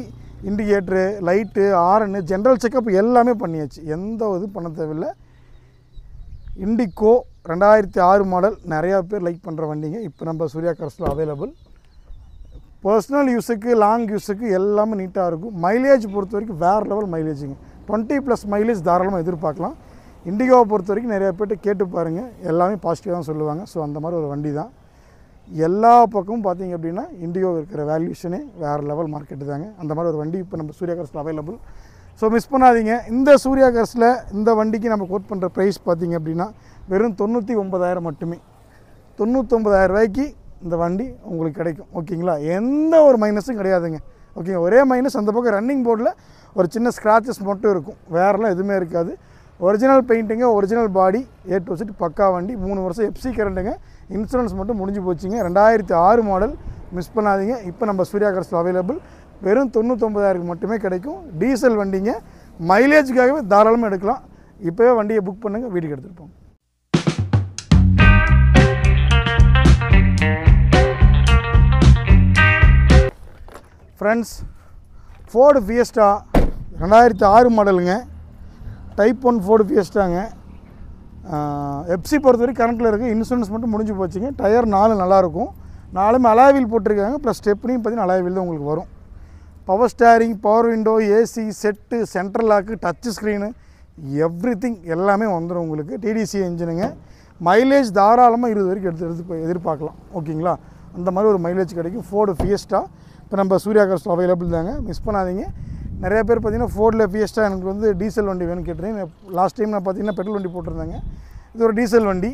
இண்டிகேட்ரு, லைட்டு, ஆரனு, ஜென்ரல் செக்கப் எல்லாமே பண்ணியாச்சு. எந்த இது பண்ண தேவையில்லை. இண்டிகோ 2006 மாடல் நிறையா பேர் லைக் பண்ணுற வண்டிங்க. இப்போ நம்ம சூர்யா கார்ஸில் அவைலபிள். பர்சனல் யூஸுக்கு, லாங் யூஸுக்கு எல்லாமே நீட்டாக இருக்கும். மைலேஜ் பொறுத்த வரைக்கும் வேறு லெவல் மைலேஜுங்க. 20+ மைலேஜ் தாராளமாக எதிர்பார்க்கலாம். இண்டிகோவை பொறுத்த வரைக்கும் நிறைய பேர்ட்டு கேட்டு பாருங்கள், எல்லாமே பாசிட்டிவாக தான் சொல்லுவாங்க. ஸோ அந்த மாதிரி ஒரு வண்டி தான். எல்லா பக்கமும் பார்த்தீங்க அப்படின்னா இண்டிகோ இருக்கிற வேல்யூஷனே வேறு லெவல் மார்க்கெட்டு தாங்க. அந்த மாதிரி ஒரு வண்டி இப்போ நம்ம சூர்யா கார்ஸில் அவைலபிள். ஸோ மிஸ் பண்ணாதீங்க. இந்த சூர்யா கார்ஸில் இந்த வண்டிக்கு நம்ம கோட் பண்ணுற ப்ரைஸ் பார்த்தீங்க அப்படின்னா வெறும் 99,000 மட்டுமே. 99,000 ரூபாய்க்கு இந்த வண்டி உங்களுக்கு கிடைக்கும். ஓகேங்களா, எந்த ஒரு மைனஸும் கிடையாதுங்க. ஓகேங்க, ஒரே மைனஸ் அந்த பக்கம் ரன்னிங் போர்டில் ஒரு சின்ன ஸ்க்ராச்சஸ் மட்டும் இருக்கும். வேறெல்லாம் எதுவுமே இருக்காது. ஒரிஜினல் பெயிண்டிங்க, original body, A to Z பக்கா வண்டி. 3 வருஷம் எஃப்சி கரண்ட்டுங்க. இன்சூரன்ஸ் மட்டும் முடிஞ்சு போச்சுங்க. 2006 மாடல். மிஸ் பண்ணாதீங்க. இப்போ நம்ம சூர்யா கார்ஸில் அவைலபிள். வெறும் 99,000 மட்டுமே கிடைக்கும். டீசல் வண்டிங்க. மைலேஜுக்காகவே தாராளமாக எடுக்கலாம். இப்போவே வண்டியை புக் பண்ணுங்கள், வீட்டுக்கு எடுத்துகிட்டு போங்க. ஃப்ரெண்ட்ஸ், ஃபோர்டு ஃபியஸ்டா 2006 மாடலுங்க. Type 1 Ford ஃபியஸ்டாங்க. எஃப்சி பொறுத்த வரைக்கும் கரண்ட்டில் இருக்குது. இன்சூரன்ஸ் மட்டும் முடிஞ்சு போச்சுங்க. டயர் 4 நல்லாயிருக்கும். 4மே அலாய்வீல் போட்டிருக்காங்க. ப்ளஸ் ஸ்டெப்னியும் பார்த்தீங்கன்னா அலாய்வீல் தான் உங்களுக்கு வரும். Power steering, power window, AC set, central lock, touch screen, everything எல்லாமே வந்துடும் உங்களுக்கு. டிடிசி இன்ஜினுங்க. மைலேஜ் தாராளமாக 20 வரைக்கும் எதிர்பார்க்கலாம். ஓகேங்களா, அந்த மாதிரி ஒரு மைலேஜ் கிடைக்கும். ஃபோர்டு ஃபியஸ்டா இப்போ நம்ம சூர்யா கார்ஸில் அவைலபிள் தாங்க. மிஸ் பண்ணாதீங்க. நிறைய பேர் பார்த்தீங்கன்னா ஃபோர்டில் ஃபியஸ்டா எனக்கு வந்து டீசல் வண்டி வேணும்னு கேட்டுருங்க. லாஸ்ட் டைம் நான் பார்த்தீங்கன்னா பெட்ரோல் வண்டி போட்டிருந்தேங்க. இது ஒரு டீசல் வண்டி,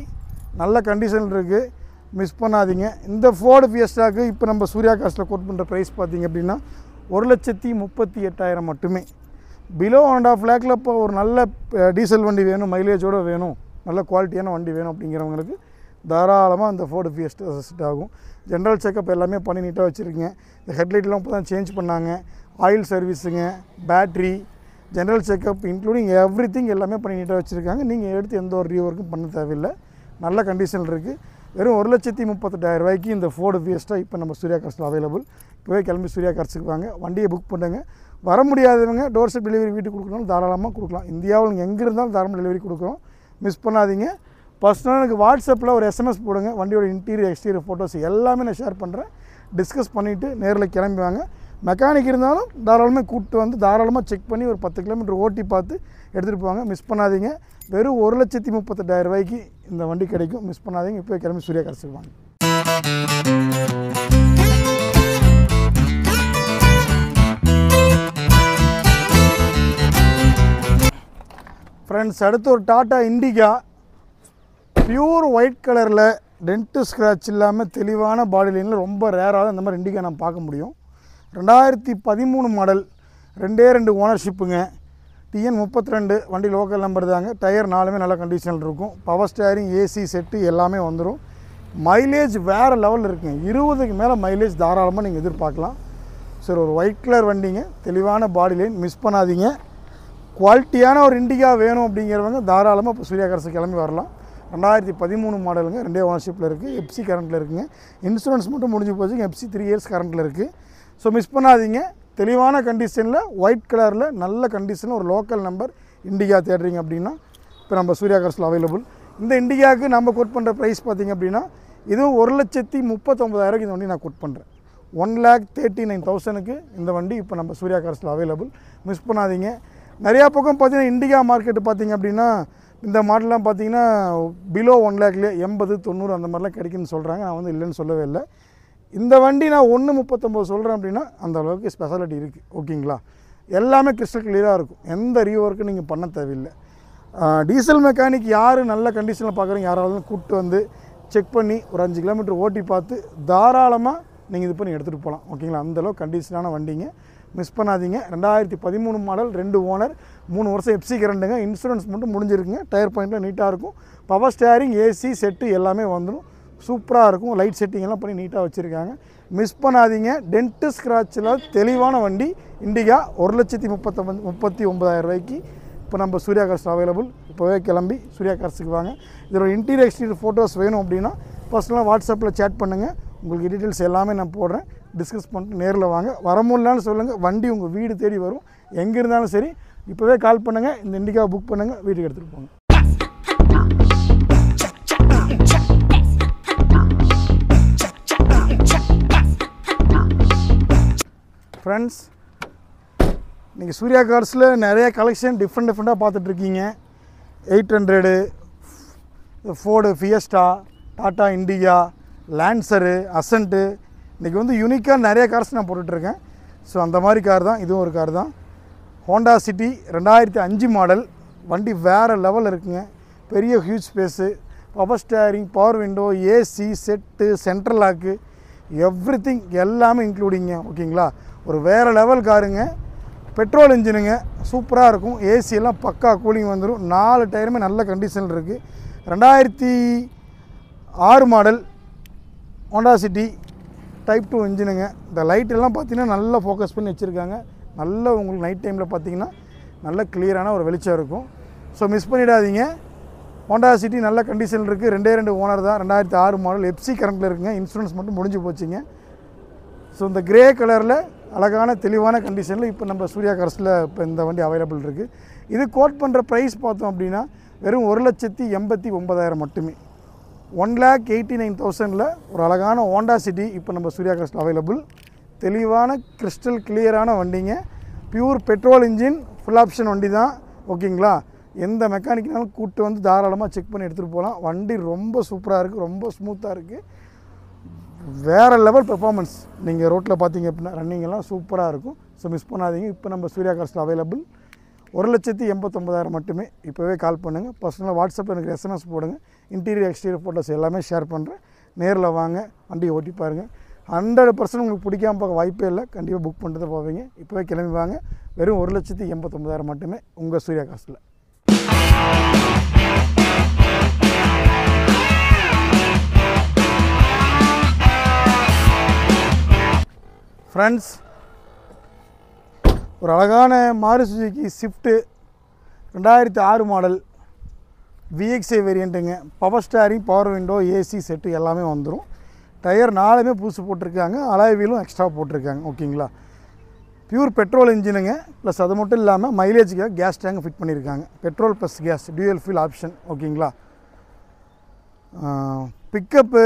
நல்ல கண்டிஷன் இருக்குது. மிஸ் பண்ணாதீங்க. இந்த ஃபோர்டு ஃபியஸ்டாக்கு இப்போ நம்ம சூர்யா கார்ஸில் கோட் பண்ணுற ப்ரைஸ் பார்த்தீங்க அப்படின்னா 1,38,000 மட்டுமே. பிலோ 1.5 லேக்கில் இப்போ ஒரு நல்ல டீசல் வண்டி வேணும், மைலேஜோடு வேணும், நல்ல குவாலிட்டியான வண்டி வேணும் அப்படிங்கிறவங்களுக்கு தாராளமாக இந்த ஃபோர்டு ஃபியஸ்டா செட் ஆகும். ஜென்ரல் செக்கப் எல்லாமே பண்ணி நீட்டாக வச்சுருக்கீங்க. இந்த ஹெட்லைட்லாம் இப்போ தான் சேஞ்ச் பண்ணாங்க. ஆயில் சர்வீஸுங்க, battery, general checkup including everything எல்லாமே பண்ணி நீட்டாக வச்சுருக்காங்க. நீங்கள் எடுத்து எந்த ஒரு ரீவொர்க்கும் பண்ண தேவையில்லை. நல்ல கண்டிஷனில் இருக்குது. வெறும் 1,38,000 ரூபாய்க்கு இந்த ஃபோர்டு ஃபியஸ்டா இப்போ நம்ம சூர்யா கார்ஸில் அவைலபிள். இப்போவே கிளம்பி சூர்யா கார்ஸுக்கு வாங்க, வண்டியை புக் பண்ணுங்க. வர முடியாதவங்க டோர் ஸ்டெப் டெலிவரி வீட்டுக்கு கொடுக்கணும், தாராளமாக கொடுக்கலாம். இந்தியாவில் நீங்கள் எங்கே இருந்தாலும் தாராளமாக டெலிவரி கொடுக்குறோம். மிஸ் பண்ணாதீங்க. பர்சனலாக எனக்கு வாட்ஸ்அப்பில் ஒரு எஸ்எம்எஸ் போடுங்க. வண்டியோட இன்டீரியர் எக்ஸ்டீரியர் ஃபோட்டோஸ் எல்லாமே நான் ஷேர் பண்ணுறேன். டிஸ்கஸ் பண்ணிவிட்டு நேரில் கிளம்பி வாங்க. மெக்கானிக் இருந்தாலும் தாராளமாக கூப்பிட்டு வந்து தாராளமாக செக் பண்ணி ஒரு 10 கிலோமீட்டர் ஓட்டி பார்த்து எடுத்துகிட்டு போவாங்க. மிஸ் பண்ணாதீங்க. வெறும் 1,38,000 ரூபாய்க்கு இந்த வண்டி கிடைக்கும். மிஸ் பண்ணாதீங்க. இப்போ கிளம்பி சூர்யா கார்ஸுக்கு வாங்க. ஃப்ரெண்ட்ஸ், அடுத்து ஒரு டாட்டா இண்டிகா. பியூர் ஒயிட் கலரில் டென்ட்டு ஸ்க்ராட்ச் இல்லாமல் தெளிவான பாடி லைனில் ரொம்ப ரேராக இந்த மாதிரி இண்டிகா நம்ம பார்க்க முடியும். 2013 மாடல். 2 ஓனர்ஷிப்புங்க. TN32 வண்டி லோக்கல் நம்பர் தாங்க. டயர் நாலுமே நல்ல கண்டிஷனில் இருக்கும். பவர் ஸ்டேரிங், ஏசி செட்டு எல்லாமே வந்துடும். மைலேஜ் வேறு லெவலில் இருக்குங்க. 20க்கு மேலே மைலேஜ் தாராளமாக நீங்கள் எதிர்பார்க்கலாம். சரி, ஒரு ஒயிட் கலர் வண்டிங்க, தெளிவான பாடி லைன், மிஸ் பண்ணாதீங்க. குவாலிட்டியான ஒரு இண்டிகா வேணும் அப்படிங்கிறவங்க தாராளமாக இப்போ சூர்யா கார்ஸ் கிளம்பி வரலாம். 2013 மாடலுங்க, 2 ஓனர்ஷிப்பில் இருக்குது. எஃப்சி கரண்ட்டில் இருக்குங்க. இன்சூரன்ஸ் மட்டும் முடிஞ்சு போச்சுங்க. எஃப்சி 3 இயர்ஸ் கரண்ட்டில் இருக்குது. ஸோ மிஸ் பண்ணாதீங்க. தெளிவான கண்டிஷனில் ஒயிட் கலரில் நல்ல கண்டிஷனில் ஒரு லோக்கல் நம்பர் இண்டிகா தேடுறீங்க அப்படின்னா இப்போ நம்ம சூர்யா கார்ஸில் அவைலபிள். இந்த இண்டிகாவுக்கு நம்ம கோட் பண்ணுற ப்ரைஸ் பார்த்திங்க அப்படின்னா இதுவும் 1,39,000 இந்த வண்டி நான் கோட் பண்ணுறேன். 1,39,000க்கு இந்த வண்டி இப்போ நம்ம சூர்யா கார்ஸில் அவைலபிள். மிஸ் பண்ணாதீங்க. நிறையா பக்கம் பார்த்திங்கன்னா இண்டிகா மார்க்கெட்டு பார்த்திங்க அப்படின்னா இந்த மாடல்லாம் பார்த்திங்கன்னா பிலோ 1 லேக்லேயே 80, 90 அந்த மாதிரிலாம் கிடைக்குன்னு சொல்கிறாங்க. நான் வந்து இல்லைன்னு சொல்லவே இல்லை. இந்த வண்டி நான் 1,39 சொல்கிறேன் அப்படின்னா அந்த அளவுக்கு ஸ்பெஷாலிட்டி இருக்குது. ஓகேங்களா? எல்லாமே கிறிஸ்டல் கிளியராக இருக்கும். எந்த ரீஒர்க்கும் நீங்கள் பண்ண தேவையில்லை. டீசல் மெக்கானிக் யார் நல்ல கண்டிஷனில் பார்க்குறீங்க யாராவது கூப்பிட்டு வந்து செக் பண்ணி ஒரு 5 கிலோமீட்டர் ஓட்டி பார்த்து தாராளமாக நீங்கள் இது பண்ணி எடுத்துகிட்டு போகலாம். ஓகேங்களா? அந்தளவுக்கு கண்டிஷனான வண்டிங்க. மிஸ் பண்ணாதீங்க. 2013 மாடல், 2 ஓனர், 3 வருஷம் எஃப்சி கரண்ட்டுங்க. இன்சூரன்ஸ் மட்டும் முடிஞ்சிருக்குங்க. டயர் பாயிண்ட்டில் நீட்டாக இருக்கும். பவர் ஸ்டேரிங், ஏசி செட்டு எல்லாமே வந்துடும். சூப்பராக இருக்கும். லைட் செட்டிங் எல்லாம் பண்ணி நீட்டாக வச்சுருக்காங்க. மிஸ் பண்ணாதீங்க. டென்ட்டு ஸ்க்ராட்சில் தெளிவான வண்டி இண்டிகா 1,39,000 ரூபாய்க்கு இப்போ நம்ம சூர்யா கார்ஸ் அவைலபிள். இப்போவே கிளம்பி சூர்யா கார்ஸுக்கு வாங்க. இதோட இன்டீரியர் எக்ஸ்டீரியர் ஃபோட்டோஸ் வேணும் அப்படின்னா பர்சனலாக வாட்ஸ்அப்பில் சேட் பண்ணுங்கள். உங்களுக்கு டீட்டெயில்ஸ் எல்லாமே நான் போடுறேன். டிஸ்கஸ் பண்ணிட்டு நேரில் வாங்க. வர முடியலன்னு சொல்லுங்கள். வண்டி உங்கள் வீடு தேடி வரும். எங்கே இருந்தாலும் சரி இப்போவே கால் பண்ணுங்கள். இந்த இண்டிகாவை புக் பண்ணுங்கள். வீட்டுக்கு எடுத்துகிட்டு போங்க. ஃப்ரெண்ட்ஸ், இன்றைக்கி சூர்யா கார்ஸில் நிறைய கலெக்ஷன் டிஃப்ரெண்ட்டாக பார்த்துட்ருக்கீங்க. 800, Ford Fiesta, Tata Indica, Lancer, Accent, இன்றைக்கி வந்து யூனிக்காக நிறைய கார்ஸ் நான் போட்டுட்ருக்கேன். ஸோ அந்த மாதிரி கார் தான் இதுவும் ஒரு கார் தான். ஹோண்டா சிட்டி 2005 மாடல் வண்டி வேறு லெவல் இருக்குங்க. பெரிய huge space, power steering, power window, AC set, central lock, everything எல்லாமே இன்க்ளூடிங்க. ஓகேங்களா? ஒரு வேறு லெவல் காருங்க. பெட்ரோல் இன்ஜினுங்க, சூப்பராக இருக்கும். ஏசி எல்லாம் பக்கா கூலிங் வந்துடும். 4 டயருமே நல்ல கண்டிஷனில் இருக்குது. 2006 மாடல் ஹோண்டா சிட்டி டைப் 2 இன்ஜினுங்க. இந்த லைட்டெல்லாம் பார்த்திங்கன்னா நல்லா ஃபோக்கஸ் பண்ணி வச்சுருக்காங்க. நல்ல உங்களுக்கு நைட் டைமில் பார்த்திங்கன்னா நல்ல கிளியரான ஒரு வெளிச்சம் இருக்கும். ஸோ மிஸ் பண்ணிடாதீங்க. ஹோண்டா சிட்டி நல்ல கண்டிஷனில் இருக்குது. 2 ஓனர் தான். 2006 மாடல், எஃப்சி கரண்ட்டில் இருக்குங்க. இன்சூரன்ஸ் மட்டும் முடிஞ்சு போச்சுங்க. ஸோ இந்த கிரே கலரில் அழகான தெளிவான கண்டிஷனில் இப்போ நம்ம சூர்யா கார்ஸில் இப்போ இந்த வண்டி அவைலபிள் இருக்குது. இது கோட் பண்ணுற ப்ரைஸ் பார்த்தோம் அப்படின்னா வெறும் 1,89,000 மட்டுமே. 1,89,000ல் ஒரு அழகான ஹோண்டா சிட்டி இப்போ நம்ம சூர்யா கார்ஸில் அவைலபிள். தெளிவான கிறிஸ்டல் கிளியரான வண்டிங்க. Pure petrol engine, full option வண்டி தான். ஓகேங்களா? எந்த மெக்கானிக்னாலும் கூப்பிட்டு வந்து தாராளமாக செக் பண்ணி எடுத்துகிட்டு போகலாம். வண்டி ரொம்ப சூப்பராக இருக்குது, ரொம்ப ஸ்மூத்தாக இருக்குது. வேறு லெவல் பெர்ஃபார்மன்ஸ். நீங்கள் ரோட்டில் பார்த்தீங்க அப்படின்னா ரன்னிங்கெல்லாம் சூப்பராக இருக்கும். ஸோ மிஸ் பண்ணாதீங்க. இப்போ நம்ம சூர்யா கார்ஸில் அவைலபிள். 1,89,000 மட்டுமே. இப்போவே கால் பண்ணுங்கள். பர்சனலாக வாட்ஸ்அப்பில் எனக்கு SMS போடுங்க. இன்டீரியர் எக்ஸ்டீரியர் ஃபோட்டோஸ் எல்லாமே ஷேர் பண்ணுறேன். நேரில் வாங்க, வண்டியை ஓட்டி பாருங்கள். 100% உங்களுக்கு பிடிக்காமல் பார்க்க வாய்ப்பே இல்லை. கண்டிப்பாக புக் பண்ணிட்டு தான் போவீங்க. இப்போவே கிளம்பி வாங்க. வெறும் 1,89,000 மட்டுமே உங்கள் சூர்யா கார்ஸில். ஃப்ரெண்ட்ஸ், ஒரு அழகான Maruti Suzuki Swift 2006 model VXI வேரியண்ட்டுங்க. Power steering, power window, AC set எல்லாமே வந்துடும். டயர் 4மே புதுசு போட்டிருக்காங்க. அலாய் வீலும் எக்ஸ்ட்ரா போட்டிருக்காங்க. ஓகேங்களா? Pure petrol இன்ஜினுங்க. ப்ளஸ் அது மட்டும் இல்லாமல் மைலேஜுக்காக கேஸ் டேங்க் ஃபிட் பண்ணியிருக்காங்க. Petrol plus gas dual fuel option. ஓகேங்களா? பிக்கப்பு,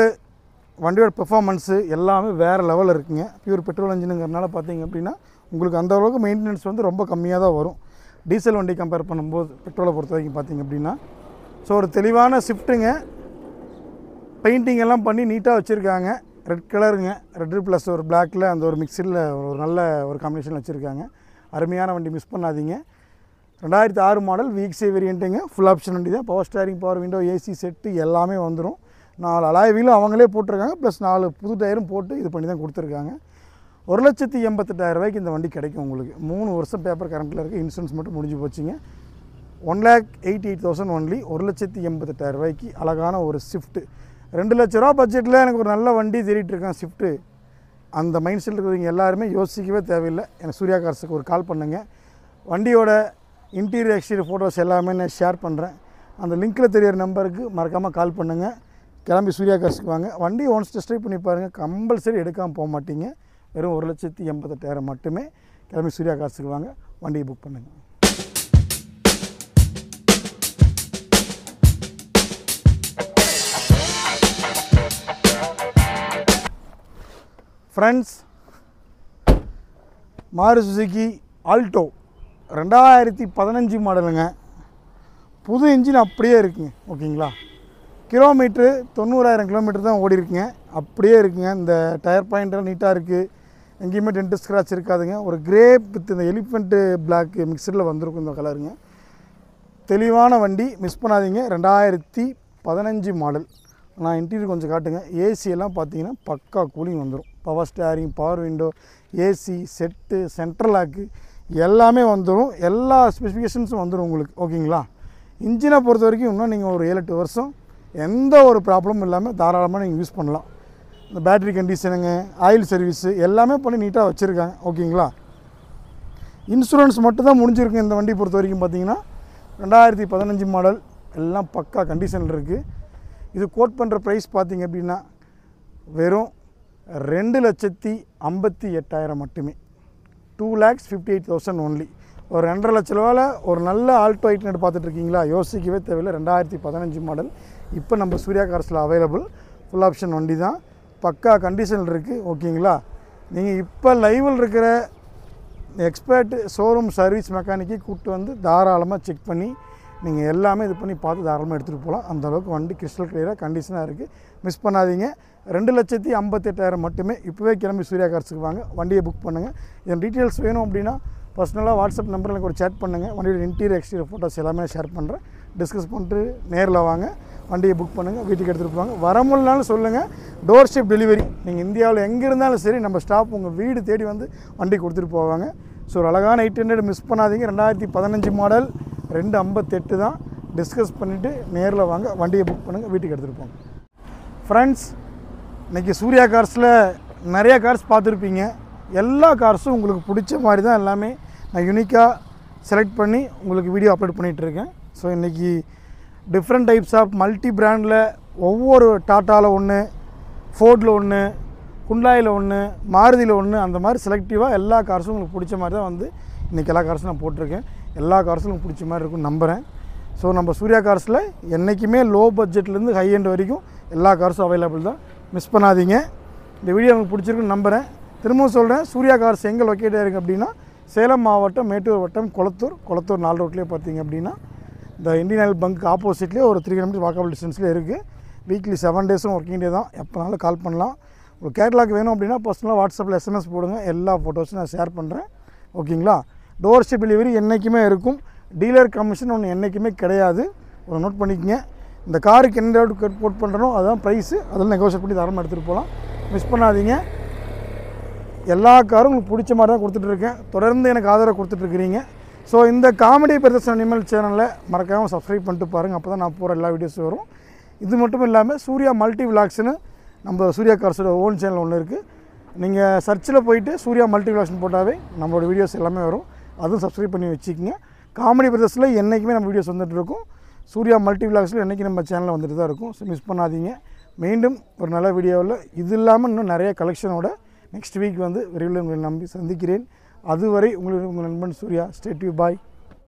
வண்டியோட பெர்ஃபார்மன்ஸு எல்லாமே வேறு லெவலில் இருக்குங்க. பியூர் பெட்ரோல் இன்ஜினுங்கிறனால பார்த்தீங்க அப்படின்னா உங்களுக்கு அந்த அளவுக்கு மெயின்டெனன்ஸ் வந்து ரொம்ப கம்மியாக தான் வரும் டீசல் வண்டி கம்பேர் பண்ணும்போது. பெட்ரோலை பொறுத்த வரைக்கும் பார்த்தீங்க அப்படின்னா ஸோ ஒரு தெளிவான ஸ்விஃப்ட்டுங்க. பெயிண்டிங் எல்லாம் பண்ணி நீட்டாக வச்சுருக்காங்க. ரெட் கலருங்க. ரெட்டு ப்ளஸ் ஒரு பிளாக்கில் அந்த ஒரு மிக்சில் ஒரு நல்ல ஒரு காம்பினேஷன் வச்சுருக்காங்க. அருமையான வண்டி, மிஸ் பண்ணாதீங்க. 2006 மாடல் VXI வேரியண்ட்டுங்க. ஃபுல் ஆப்ஷன் வண்டி தான். Power steering, power window, AC set எல்லாமே வந்துடும். 4 அலாய் வீலும் அவங்களே போட்டிருக்காங்க. ப்ளஸ் 4 புது டயரும் போட்டு இது பண்ணி தான் கொடுத்துருக்காங்க. 1,88,000 ரூபாய்க்கு இந்த வண்டி கிடைக்கும் உங்களுக்கு. 3 வருஷம் பேப்பர் கரண்ட்டில் இருக்குது. இன்சூரன்ஸ் மட்டும் முடிஞ்சு போச்சுங்க. 1,88,000 ஒன்லி. 1,88,000 ரூபாய்க்கு அழகான ஒரு ஸ்விஃப்ட்டு. 2 லட்ச ரூபா பட்ஜெட்டில் எனக்கு ஒரு நல்ல வண்டி தேடிட்டு இருக்கேன் ஸ்விஃப்ட்டு. அந்த மைண்ட் செட்டில் இருக்கிறவங்க எல்லாருமே யோசிக்கவே தேவையில்லை. எனக்கு சூர்யா கார்ஸுக்கு ஒரு கால் பண்ணுங்கள். வண்டியோட இன்டீரியர் எக்ஸ்டீரியர் ஃபோட்டோஸ் எல்லாமே நான் ஷேர் பண்ணுறேன். அந்த லிங்க்கில் தெரியிற நம்பருக்கு மறக்காமல் கால் பண்ணுங்கள். கிளம்பி சூர்யா கார்ஸுக்கு வாங்க. வண்டி ஒன்ஸ் டெஸ்ட் ட்ரைவ் பண்ணி பாருங்கள். கம்பல்சரி எடுக்காமல் போக மாட்டீங்க. வெறும் 1,88,000 மட்டுமே. கிளம்பி சூர்யா கார்ஸுக்கு வாங்க. வண்டியை புக் பண்ணுங்கள். ஃப்ரெண்ட்ஸ், மாருதி சுசுகி ஆல்டோ 2015 மாடலுங்க. புது இன்ஜின் அப்படியே இருக்குங்க. ஓகேங்களா? கிலோமீட்ரு 90,000 கிலோமீட்டர் தான் ஓடி இருக்குங்க. அப்படியே இருக்குங்க. இந்த டயர் பாயிண்ட்லாம் நீட்டாக இருக்குது. எங்கேயுமே டென்ட் ஸ்க்ராட்ச் இருக்காதுங்க. ஒரு கிரே வித் இந்த எலிஃபெண்ட்டு பிளாக் மிக்சரில் வந்திருக்கும் இந்த கலருங்க. தெளிவான வண்டி, மிஸ் பண்ணாதீங்க. 2015 மாடல். நான் இன்டீரியர் கொஞ்சம் காட்டுங்க. ஏசியெல்லாம் பார்த்தீங்கன்னா பக்கா கூலிங் வந்துடும். Power steering, power window, AC, set, central lock எல்லாமே வந்துடும். எல்லா ஸ்பெசிஃபிகேஷன்ஸும் வந்துடும் உங்களுக்கு. ஓகேங்களா? இன்ஜினை பொறுத்த வரைக்கும் இன்னும் நீங்கள் ஒரு 7-8 வருஷம் எந்த ஒரு ப்ராப்ளமும் இல்லாமல் தாராளமாக நீங்கள் யூஸ் பண்ணலாம். இந்த பேட்ரி கண்டிஷனுங்க, ஆயில் சர்வீஸு எல்லாமே பண்ணி நீட்டாக வச்சுருக்காங்க. ஓகேங்களா? இன்சூரன்ஸ் மட்டும் தான் முடிஞ்சிருக்கு இந்த வண்டி பொறுத்த வரைக்கும். பார்த்தீங்கன்னா 2015 மாடல் எல்லாம் பக்கா கண்டிஷனில் இருக்குது. இது கோட் பண்ணுற ப்ரைஸ் பார்த்திங்க அப்படின்னா வெறும் 2,58,000 மட்டுமே. 2,58,000 ஒன்லி. ஒரு 2.5 லட்ச ரூபாவில் ஒரு நல்ல ஆல்டோ 800 பார்த்துட்ருக்கீங்களா? யோசிக்கவே தேவையில்லை. 2015 மாடல் இப்போ நம்ம சூர்யா கார்ஸில் அவைலபிள். ஃபுல் ஆப்ஷன் வண்டி தான். பக்கா கண்டிஷனில் இருக்குது. ஓகேங்களா? நீங்கள் இப்போ லைவில் இருக்கிற எக்ஸ்பர்ட் ஷோரூம் சர்வீஸ் மெக்கானிக்கை கூப்பிட்டு வந்து தாராளமாக செக் பண்ணி நீங்கள் எல்லாமே இது பண்ணி பார்த்து தாராளமாக எடுத்துகிட்டு போகலாம். அந்தளவுக்கு வண்டி கிறிஸ்டல் கிளியராக கண்டிஷனாக இருக்குது. மிஸ் பண்ணாதீங்க. 2,58,000 மட்டுமே. இப்போவே கிளம்பி சூர்யா கார்ஸுக்கு வாங்க. வண்டியை புக் பண்ணுங்கள். இதன் டீட்டெயில்ஸ் வேணும் அப்படின்னா பர்சனலாக வாட்ஸ்அப் நம்பரில் எனக்கு ஒரு சேட் பண்ணுங்கள். வண்டியோட இன்டீரியர் எக்ஸ்டீரியர் ஃபோட்டோஸ் எல்லாமே ஷேர் பண்ணுறேன். டிஸ்கஸ் பண்ணிட்டு நேரில் வாங்க. வண்டியை புக் பண்ணுங்கள். வீட்டுக்கு எடுத்துகிட்டு போவாங்க. வர முடியலனாலும் சொல்லுங்கள். Door step delivery. நீங்கள் இந்தியாவில் எங்கே இருந்தாலும் சரி நம்ம ஸ்டாஃப் உங்கள் வீடு தேடி வந்து வண்டி கொடுத்துட்டு போவாங்க. ஸோ ஒரு அழகான 800 மிஸ் பண்ணாதீங்க. 2015 மாடல் 2,58 தான். டிஸ்கஸ் பண்ணிவிட்டு நேரில் வாங்க. வண்டியை புக் பண்ணுங்கள். வீட்டுக்கு எடுத்துகிட்டு போங்க. ஃப்ரெண்ட்ஸ், இன்றைக்கி சூர்யா கார்ஸில் நிறையா கார்ஸ் பார்த்துருப்பீங்க. எல்லா கார்ஸும் உங்களுக்கு பிடிச்ச மாதிரி தான் எல்லாமே நான் யூனிக்காக செலக்ட் பண்ணி உங்களுக்கு வீடியோ அப்லோட் பண்ணிகிட்ருக்கேன். ஸோ இன்றைக்கி டிஃப்ரெண்ட் டைப்ஸ் ஆஃப் மல்டி பிராண்டில் ஒவ்வொரு டாட்டாவில் ஒன்று, ஃபோர்டில் ஒன்று, குண்டாயில் ஒன்று, மாருதியில் ஒன்று, அந்த மாதிரி செலக்டிவாக எல்லா கார்ஸும் உங்களுக்கு பிடிச்ச மாதிரி தான் வந்து இன்றைக்கி எல்லா கார்ஸும் நான் போட்டிருக்கேன். எல்லா கார்ஸும் உங்களுக்கு பிடிச்ச மாதிரி இருக்கும்னு நம்புகிறேன். ஸோ நம்ம சூர்யா கார்ஸில் என்றைக்குமே லோ பட்ஜெட்லேருந்து ஹை எண்ட் வரைக்கும் எல்லா கார்ஸும் அவைலபிள் தான். மிஸ் பண்ணாதீங்க. இந்த வீடியோ உங்களுக்கு பிடிச்சிருக்குன்னு நம்புகிறேன். திரும்பவும் சொல்கிறேன், சூர்யா கார்ஸ் எங்கே லொக்கேட்டாக இருக்குது அப்படின்னா சேலம் மாவட்டம் மேட்டூர் வட்டம் கொளத்தூர் 4 ரோட்லேயே பார்த்தீங்க அப்படின்னா இந்த இந்தியன் ஆயில் பங்க் ஆப்போசிட்லேயே ஒரு 3 கிலோமீட்டர் வாக்கபிள் டிஸ்டன்ஸ்லேயே இருக்குது. வீக்லி 7 டேஸும் ஒர்க்கிங் டே தான். எப்போனாலும் கால் பண்ணலாம். ஒரு கேட்லாக் வேணும் அப்படின்னா பர்சனலாக வாட்ஸ்அப்பில் SMS போடுங்க. எல்லா ஃபோட்டோஸும் நான் ஷேர் பண்ணுறேன். ஓகேங்களா? டோர் ஸ்டெப் டெலிவரி என்றைக்குமே இருக்கும். டீலர் கமிஷன் ஒன்று என்றைக்குமே கிடையாது. ஒரு நோட் பண்ணிக்கங்க. இந்த காருக்கு என்ன ரேட் கோட் பண்ணுறனோ அதுதான் ப்ரைஸு. அதெல்லாம் நெகோஷியேட் பண்ணி தாராளமாக எடுத்துகிட்டு போகலாம். மிஸ் பண்ணாதீங்க. எல்லா காரும் உங்களுக்கு பிடிச்ச மாதிரி தான் கொடுத்துட்ருக்கேன். தொடர்ந்து எனக்கு ஆதரவு கொடுத்துட்ருக்கிறீங்க. ஸோ இந்த காமெடி பிரதர்ஷன் அனிமல் சேனலில் மறக்காமல் சப்ஸ்கிரைப் பண்ணிட்டு பாருங்கள். அப்போ தான் நான் போகிற எல்லா வீடியோஸும் வரும். இது மட்டும் இல்லாமல் சூர்யா மல்டி விலாக்ஸ்னு நம்ம சூர்யா கார்ஸோட ஓன் சேனல் ஒன்று இருக்குது. நீங்கள் சர்ச்சில் போயிட்டு சூர்யா மல்டி விலாக்ஸ்னு போட்டாவே நம்மளோட வீடியோஸ் எல்லாமே வரும். அதுவும் சப்ஸ்கிரைப் பண்ணி வச்சுக்கோங்க. காமெடி பிரதர்ஸில் என்றைக்குமே நம்ம வீடியோஸ் வந்துட்டுருக்கும். சூர்யா மல்டி விலாக்ஸில் என்றைக்கு நம்ம சேனலில் வந்துட்டு தான் இருக்கும். ஸோ மிஸ் பண்ணாதீங்க. மீண்டும் ஒரு நல்ல வீடியோவில் இது இல்லாமல் இன்னும் நிறைய கலெக்ஷனோட நெக்ஸ்ட் வீக் வந்து விரைவில் உங்களை நம்பி சந்திக்கிறேன். அதுவரை உங்கள் நண்பன் சூர்யா. Stay tune. பாய்.